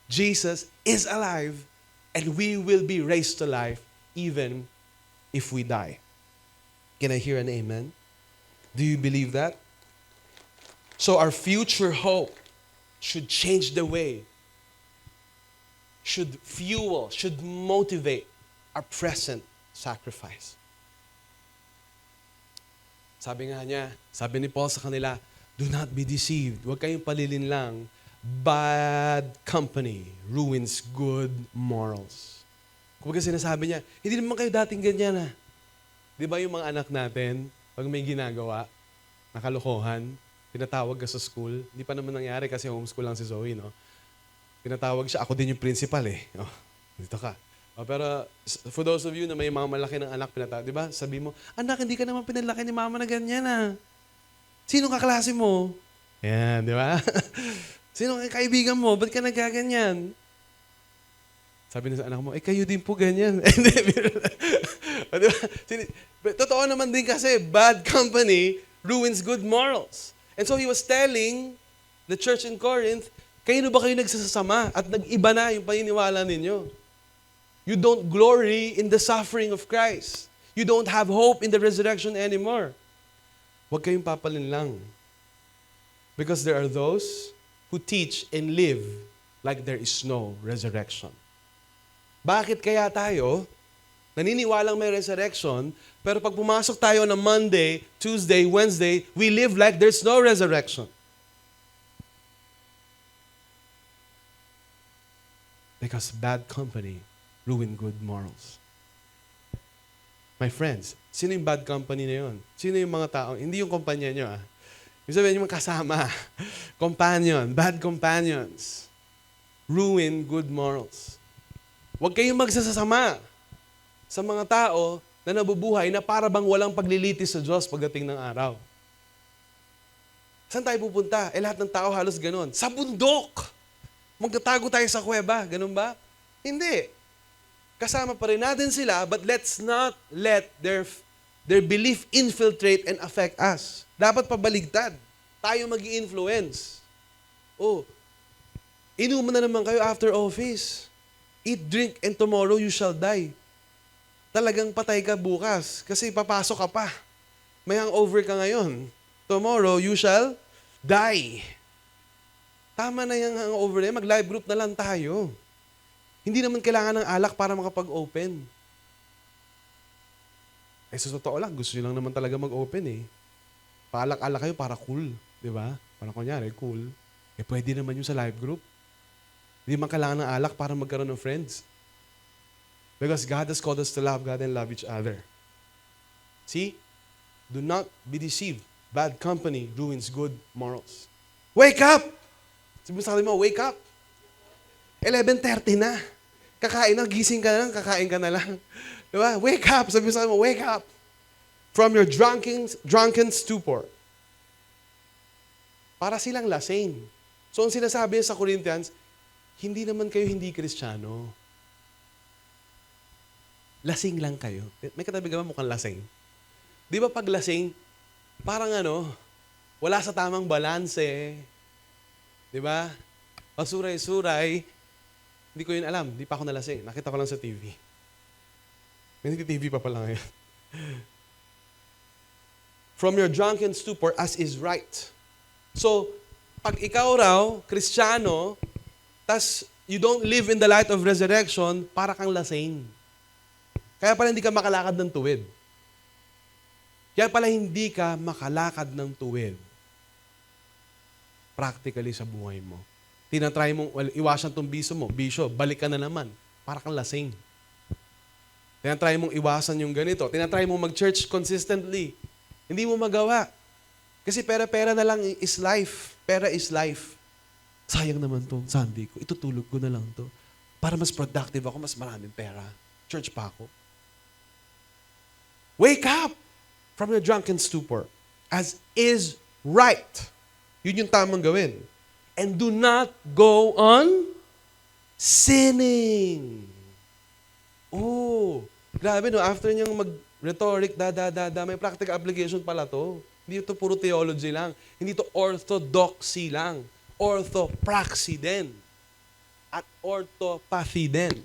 Jesus is alive and we will be raised to life even if we die. Can I hear an amen? Do you believe that? So our future hope should change the way, should fuel, should motivate our present sacrifice. Sabi ni Paul sa kanila, do not be deceived. Huwag kayong palilinlang. Bad company ruins good morals. Kung sinasabi niya, hindi naman kayo dating ganyan ah. Di ba yung mga anak natin, pag may ginagawa, nakalokohan, pinatawag ka sa school, hindi pa naman nangyari kasi homeschool lang si Zoe, no? Pinatawag siya, ako din yung principal eh. Oh, dito ka. Oh, pero for those of you na may mga malaki ng anak pinatawag, di ba? Sabi mo, anak, hindi ka naman pinalaki ni mama na ganyan ah. Sino kaklase mo? Yan, di ba? Sino kaibigan mo? Ba't ka nagaganyan? Sabi na sa anak mo, kayo din po ganyan. Diba? Totoo naman din kasi, bad company ruins good morals. And so he was telling the church in Corinth, kayo ba kayo nagsasama at nag-iba na yung paniniwala ninyo? You don't glory in the suffering of Christ. You don't have hope in the resurrection anymore. Huwag kayong papalinlang. Because there are those who teach and live like there is no resurrection. Bakit kaya tayo naniniwalang may resurrection, pero pag pumasok tayo ng Monday, Tuesday, Wednesday, we live like there's no resurrection? Because bad company ruin good morals. My friends, sino yung bad company na yun? Sino yung mga tao? Hindi yung kumpanya nyo ah. Yung sabihin yung mga kasama, companion, bad companions, ruin good morals. Huwag kayong magsasasama sa mga tao na nabubuhay na para bang walang paglilitis sa Diyos pagdating ng araw. Saan tayo pupunta? Lahat ng tao halos ganun. Sa bundok! Magtatago tayo sa kuweba. Ganun ba? Hindi. Kasama pa rin natin sila, but let's not let their belief infiltrate and affect us. Dapat pabaligtad. Tayo mag-i-influence. Oh, inuman na naman kayo after office. Eat, drink, and tomorrow you shall die. Talagang patay ka bukas kasi papasok ka pa. May hangover ka ngayon. Tomorrow you shall die. Tama na yung hangover na yan. Mag-live group na lang tayo. Hindi naman kailangan ng alak para makapag-open. Sa totoo lang, gusto nyo lang naman talaga mag-open eh. Paalak-alak kayo para cool. Di ba? Para kunyari, cool. Pwede naman yung sa live group. Hindi man kailangan ng alak para magkaroon ng friends. Because God has called us to love God and love each other. See? Do not be deceived. Bad company ruins good morals. Wake up! Sabi mo, wake up! 11:30 na. Kakain na, gising ka na lang, kakain ka na lang. Diba? Wake up! Sabi mo, wake up! From your drunken stupor. Para silang lasing. So ang sinasabi sa Corinthians, hindi naman kayo hindi Kristiyano. Lasing lang kayo. May katabi ka ba mukhang lasing? Di ba pag lasing, parang wala sa tamang balanse. Di ba? Pasuray-suray. Hindi ko yun alam. Di pa ako nalasing. Nakita ko lang sa TV. May TV pa pala ngayon. from your drunken stupor as is right. So, pag ikaw raw, Kristiyano, tas you don't live in the light of resurrection, para kang lasing. Kaya pala hindi ka makalakad ng tuwid. Kaya pala hindi ka makalakad ng tuwid. Practically sa buhay mo. Tinatry mong iwasan tong bisyo, balik ka na naman. Para kang lasing. Tinatry mong iwasan yung ganito. Tinatry mong mag-church consistently. Hindi mo magawa. Kasi pera-pera na lang is life. Pera is life. Sayang naman tong Sunday ko. Itutulog ko na lang to. Para mas productive ako, mas maraming pera. Church pa ako. Wake up from your drunken stupor as is right. Yun yung tamang gawin. And do not go on sinning. Oh, grabe no. After niyang mag-rhetoric, may practical application pala to. Hindi to puro theology lang. Hindi to orthodoxy lang. Orthopraxy din. At orthopathy din.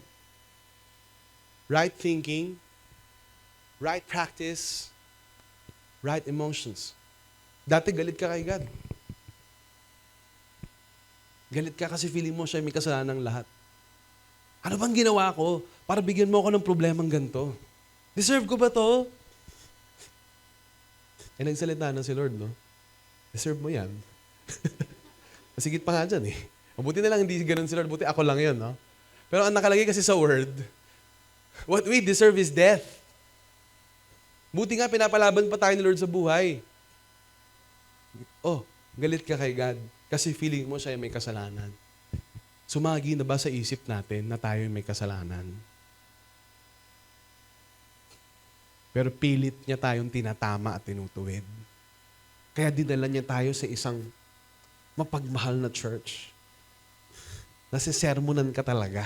Right thinking, right practice, right emotions. Dati galit ka kay God. Galit ka kasi feeling mo siya may kasalanan ng lahat. Ano bang ginawa ko para bigyan mo ako ng problemang ganito? Deserve ko ba to? Eh, nagsalita na si Lord, no? Deserve mo yan. Masigit pa nga dyan, eh. Mabuti na lang hindi ganun si Lord. Buti ako lang yun, no? Pero ang nakalagay kasi sa word, what we deserve is death. Buti nga, pinapalaban pa tayo ni Lord sa buhay. Oh, galit ka kay God kasi feeling mo siya may kasalanan. Sumagi na ba sa isip natin na tayo may kasalanan? Pero pilit niya tayong tinatama at tinutuwid. Kaya dinala niya tayo sa isang mapagmahal na church. Nasisermonan ka talaga.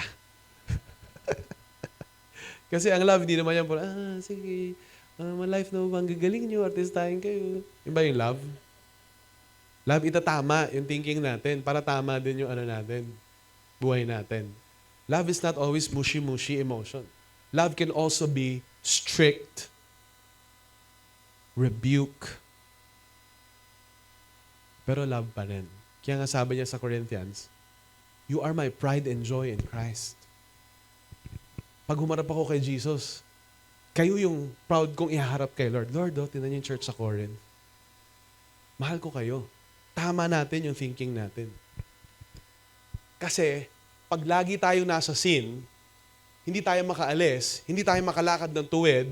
Kasi ang love, hindi naman yan po, sige, my life na bang gagaling nyo, artistahin kayo. Iba yung love? Love, itatama yung thinking natin para tama din yung natin, buhay natin. Love is not always mushy-mushy emotion. Love can also be strict, rebuke, pero love pa rin. Kaya nga sabi niya sa Corinthians, you are my pride and joy in Christ. Pag humarap ako kay Jesus, kayo yung proud kong iharap kay Lord. Lord, tinan niyo yung church sa Corinth. Mahal ko kayo. Tama natin yung thinking natin. Kasi, pag lagi tayo nasa sin, hindi tayo makaalis, hindi tayo makalakad ng tuwid,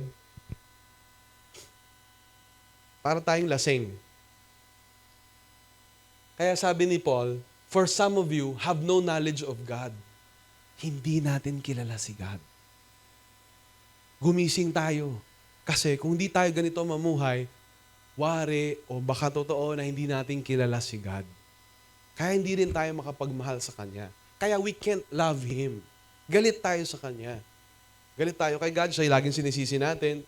para tayong lasing. Kaya sabi ni Paul, for some of you have no knowledge of God. Hindi natin kilala si God. Gumising tayo. Kasi kung hindi tayo ganito mamuhay, wari o baka totoo na hindi natin kilala si God. Kaya hindi rin tayo makapagmahal sa Kanya. Kaya we can't love Him. Galit tayo sa Kanya. Galit tayo kay God, siya yung laging sinisisi natin.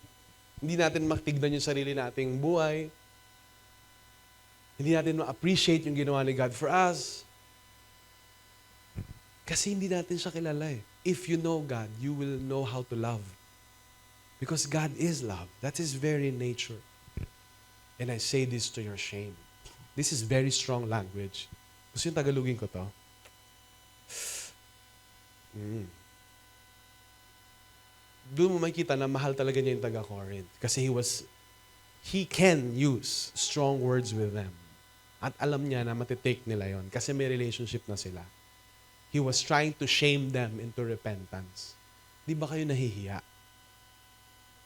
Hindi natin matignan yung sarili nating buhay. Hindi natin ma-appreciate yung ginawa ni God for us. Kasi hindi natin siya kilala eh. If you know God, you will know how to love. Because God is love. That's His very nature. And I say this to your shame. This is very strong language. Gusto yung Tagalogin ko to? Doon mo makikita na mahal talaga niya yung taga-Corinth. Kasi he can use strong words with them. At alam niya na matitake nila yon kasi may relationship na sila. He was trying to shame them into repentance. Di ba kayo nahihiya?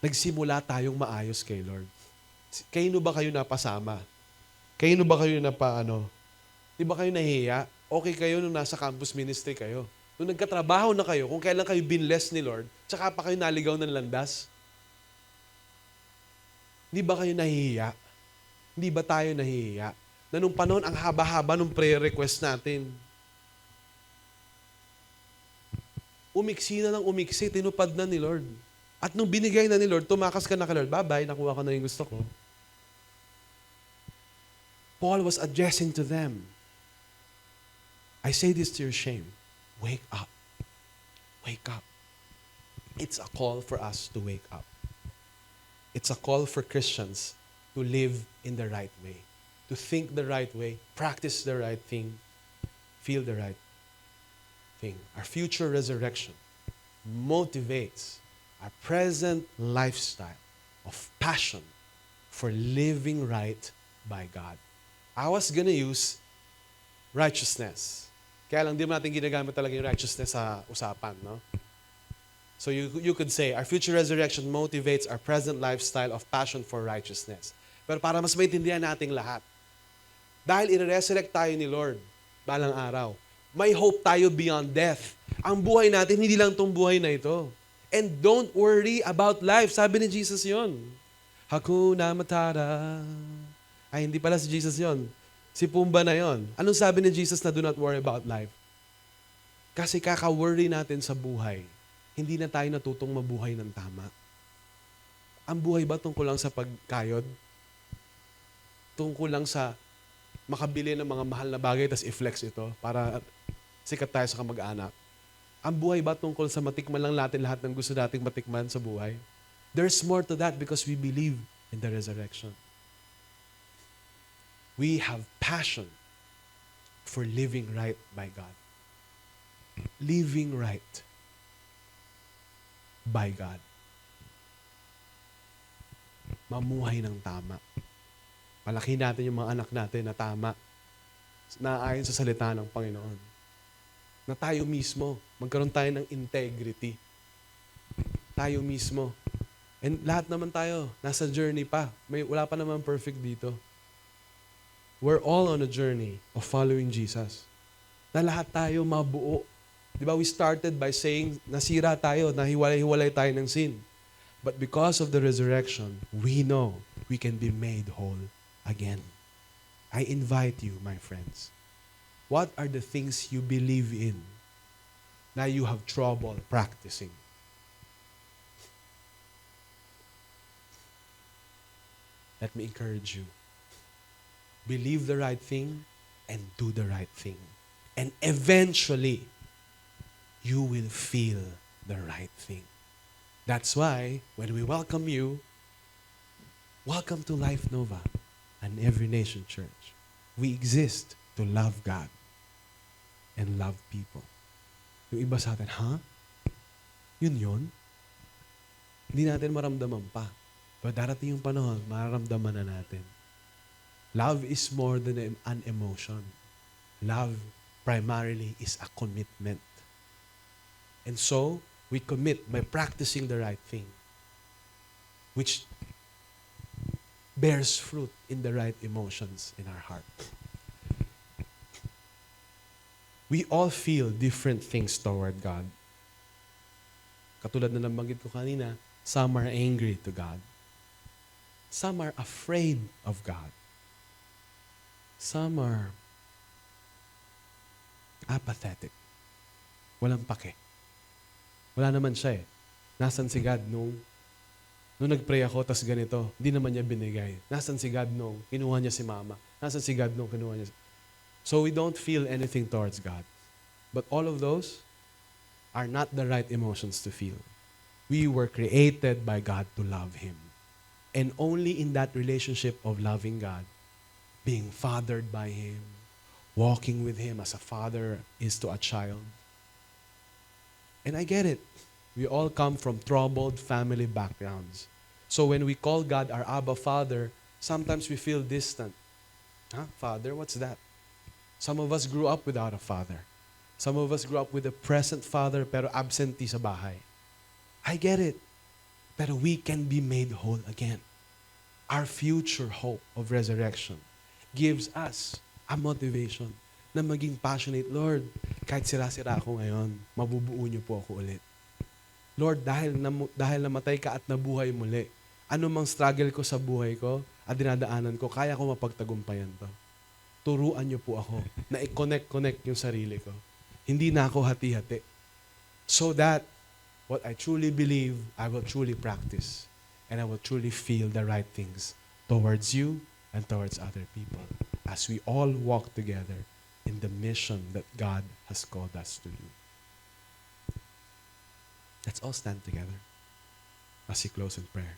Nagsimula tayong maayos kay Lord. Kayo ba kayo napasama? Kayo ba kayo Di ba kayo nahihiya? Okay kayo nung nasa campus ministry kayo. Nung nagkatrabaho na kayo, kung kailan kayo binless ni Lord, tsaka pa kayo naligaw ng landas. Di ba kayo nahihiya? Di ba tayo nahihiya? Na nung panahon, ang haba-haba nung prayer request natin. Umiksi na ng umiksi, tinupad na ni Lord. At nung binigay na ni Lord, tumakas ka na kay Lord, bye-bye, nakuha ko na yung gusto ko. Paul was addressing to them. I say this to your shame. Wake up. Wake up. It's a call for us to wake up. It's a call for Christians to live in the right way, to think the right way, practice the right thing, feel the right thing. Our future resurrection motivates our present lifestyle of passion for living right by God. I was gonna use righteousness. Kaya lang, di natin ginagamit talaga yung righteousness sa usapan, no? So you could say, our future resurrection motivates our present lifestyle of passion for righteousness. Pero para mas maintindihan nating lahat, dahil i-resurrect tayo ni Lord balang araw, may hope tayo beyond death. Ang buhay natin, hindi lang tong buhay na ito. And don't worry about life. Sabi ni Jesus yon. Hakuna Matata. Ay, hindi pala si Jesus yon. Si Pumba na yon. Anong sabi ni Jesus na do not worry about life? Kasi kaka-worry natin sa buhay, hindi na tayo natutong mabuhay ng tama. Ang buhay ba tungkol lang sa pagkayod? Tungkol lang sa makabili ng mga mahal na bagay tas i-flex ito para sikat tayo sa kamag-anak? Ang buhay ba tungkol sa matikman lang natin lahat ng gusto nating matikman sa buhay? There's more to that because we believe in the resurrection. We have passion for living right by God. Living right by God. Mamuhay ng tama. Palaki natin yung mga anak natin na tama, na ayon sa salita ng Panginoon. Na tayo mismo, magkaroon tayo ng integrity. Tayo mismo. And lahat naman tayo, nasa journey pa. Wala pa naman perfect dito. We're all on a journey of following Jesus. Na lahat tayo mabuo. Di ba, we started by saying, nasira tayo, nahiwalay-hiwalay tayo ng sin. But because of the resurrection, we know we can be made whole again. I invite you, my friends. What are the things you believe in na you have trouble practicing? Let me encourage you. Believe the right thing and do the right thing. And eventually, you will feel the right thing. That's why, when we welcome you, welcome to Life Nova and Every Nation Church. We exist to love God and love people. Yung iba sa atin, Yun yun? Hindi natin maramdaman pa. But darating yung panahon, mararamdaman na natin. Love is more than an emotion. Love primarily is a commitment. And so, we commit by practicing the right thing, which bears fruit in the right emotions in our heart. We all feel different things toward God. Katulad na nabanggit ko kanina, some are angry to God. Some are afraid of God. Some are apathetic. Walang pake. Wala naman siya eh. Nasaan si God nung nag-pray ako, tas ganito, hindi naman niya binigay. Nasaan si God nung kinuha niya si mama? Nasaan si God nung kinuha niya? So we don't feel anything towards God. But all of those are not the right emotions to feel. We were created by God to love Him. And only in that relationship of loving God, being fathered by Him, walking with Him as a father is to a child. And I get it. We all come from troubled family backgrounds. So when we call God our Abba Father, sometimes we feel distant. Father, what's that? Some of us grew up without a father. Some of us grew up with a present father pero absentee sa bahay. I get it. Pero we can be made whole again. Our future hope of resurrection gives us a motivation na maging passionate. Lord, kahit sira-sira ako ngayon, mabubuo niyo po ako ulit. Lord, dahil namatay ka at nabuhay muli, anumang struggle ko sa buhay ko at dinadaanan ko, kaya ko mapagtagumpayan to. Turuan niyo po ako na i-connect yung sarili ko. Hindi na ako hati-hati. So that what I truly believe, I will truly practice. And I will truly feel the right things towards you and towards other people as we all walk together in the mission that God has called us to do. Let's all stand together as we close in prayer.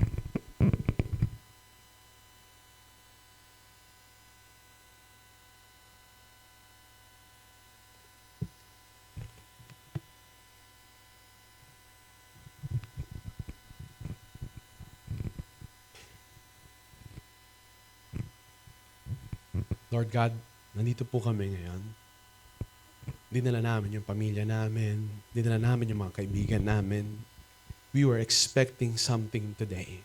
Lord God, nandito po kami ngayon. Dinala namin yung pamilya namin. Dinala namin yung mga kaibigan namin. We were expecting something today.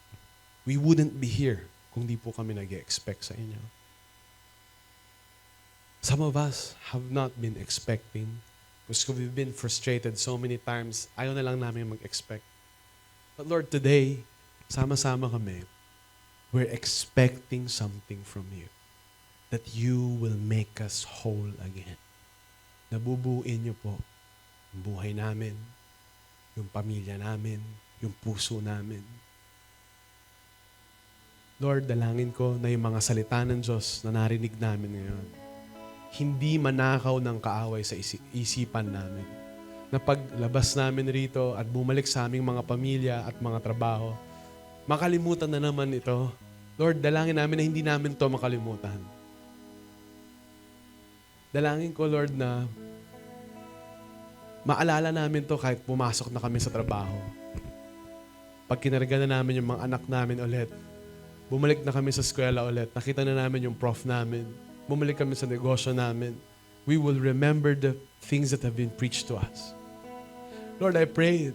We wouldn't be here kung di po kami nag-expect sa inyo. Some of us have not been expecting because we've been frustrated so many times. Ayaw na lang namin mag-expect. But Lord, today, sama-sama kami. We're expecting something from you. That you will make us whole again. Nabubuin niyo po yung buhay namin, yung pamilya namin, yung puso namin. Lord, dalangin ko na yung mga salita ng Diyos na narinig namin ngayon, hindi manakaw ng kaaway sa isipan namin. Na paglabas namin rito at bumalik sa aming mga pamilya at mga trabaho, makalimutan na naman ito. Lord, dalangin namin na hindi namin to makalimutan. Dalangin ko, Lord, na maalala namin to kahit pumasok na kami sa trabaho. Pag kinarga na namin yung mga anak namin ulit, bumalik na kami sa eskwela ulit, nakita na namin yung prof namin, bumalik kami sa negosyo namin, we will remember the things that have been preached to us. Lord, I pray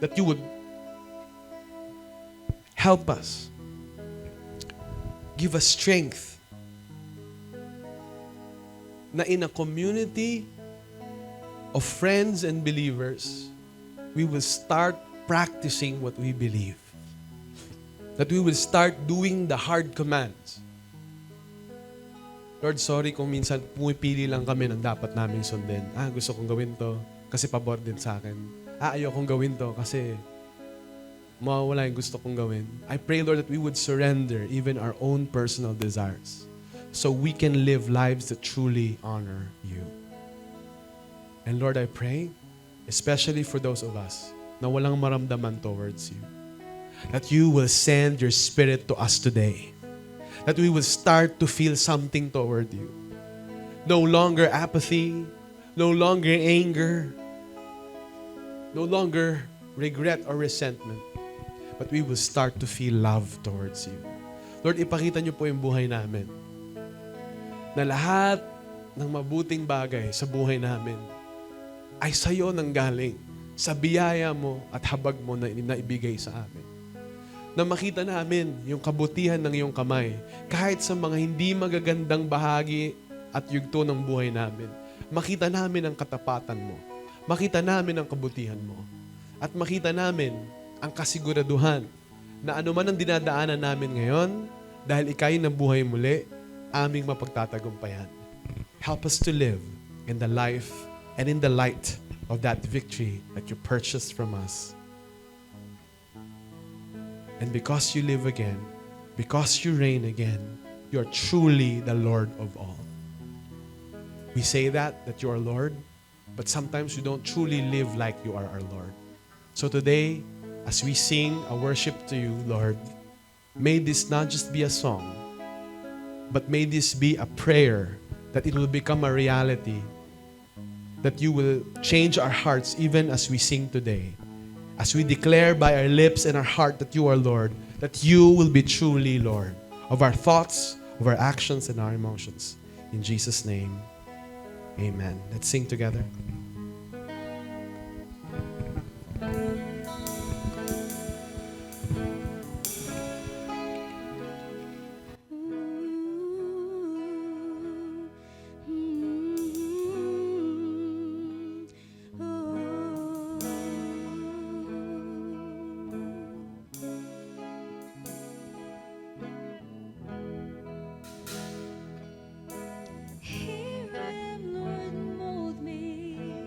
that you would help us, give us strength, na in a community of friends and believers, we will start practicing what we believe. That we will start doing the hard commands. Lord, sorry kung minsan pumipili lang kami ng dapat namin sundin. Gusto kong gawin to kasi pabor din sa akin. Ayokong gawin to kasi mawawala yung gusto kong gawin. I pray, Lord, that we would surrender even our own personal desires so we can live lives that truly honor you. And Lord, I pray, especially for those of us na walang maramdaman towards you, that you will send your Spirit to us today. That we will start to feel something toward you. No longer apathy, no longer anger, no longer regret or resentment, but we will start to feel love towards you. Lord, ipakita niyo po yung buhay namin na lahat ng mabuting bagay sa buhay namin ay sa'yo nang galing, sa biyaya mo at habag mo na naibigay sa amin. Na makita namin yung kabutihan ng iyong kamay kahit sa mga hindi magagandang bahagi at yugto ng buhay namin. Makita namin ang katapatan mo. Makita namin ang kabutihan mo. At makita namin ang kasiguraduhan na anuman ang dinadaanan namin ngayon, dahil ika'y nabuhay muli, aming mapagtatagumpayan. Help us to live in the life and in the light of that victory that you purchased from us. And because you live again, because you reign again, you are truly the Lord of all. We say that you are Lord, but sometimes you don't truly live like you are our Lord. So today, as we sing a worship to you, Lord, may this not just be a song, but may this be a prayer that it will become a reality, that you will change our hearts even as we sing today. As we declare by our lips and our heart that you are Lord, that you will be truly Lord of our thoughts, of our actions, and our emotions. In Jesus' name, amen. Let's sing together. Here I am, Lord, mold me.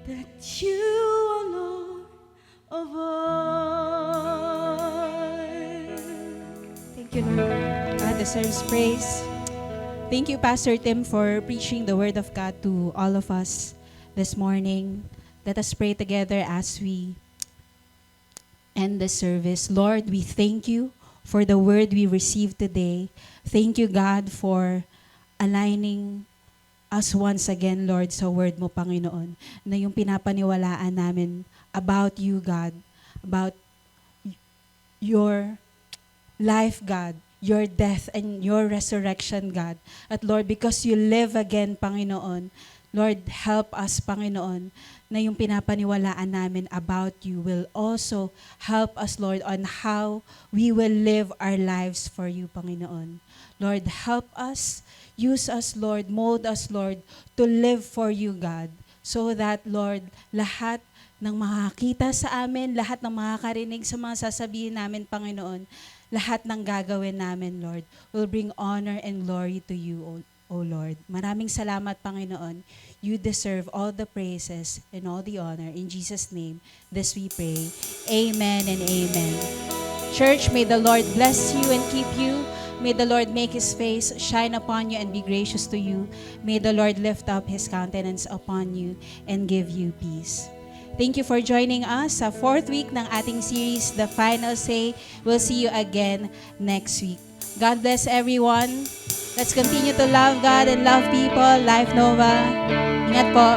that you are Lord of all. Thank you, Lord. God deserves praise. Thank you, Pastor Tim, for preaching the Word of God to all of us this morning. Let us pray together as we end the service. Lord, we thank you for the Word we received today. Thank you, God, for aligning us once again, Lord, sa Word mo, Panginoon, na yung pinapaniwalaan namin about you, God, about your life, God, your death and your resurrection, God. At Lord, because you live again, Panginoon, Lord, help us, Panginoon, na yung pinapaniwalaan namin about you will also help us, Lord, on how we will live our lives for you, Panginoon. Lord, help us, use us, Lord, mold us, Lord, to live for you, God, so that, Lord, lahat ng makakita sa amin, lahat ng makakarinig sa mga sasabihin namin, Panginoon, lahat ng gagawin namin, Lord, will bring honor and glory to you, O Lord. Maraming salamat, Panginoon. You deserve all the praises and all the honor. In Jesus' name, this we pray. Amen and amen. Church, may the Lord bless you and keep you. May the Lord make His face shine upon you and be gracious to you. May the Lord lift up His countenance upon you and give you peace. Thank you for joining us sa 4th week ng ating series, The Final Say. We'll see you again next week. God bless everyone. Let's continue to love God and love people. Life Nova. Ingat po.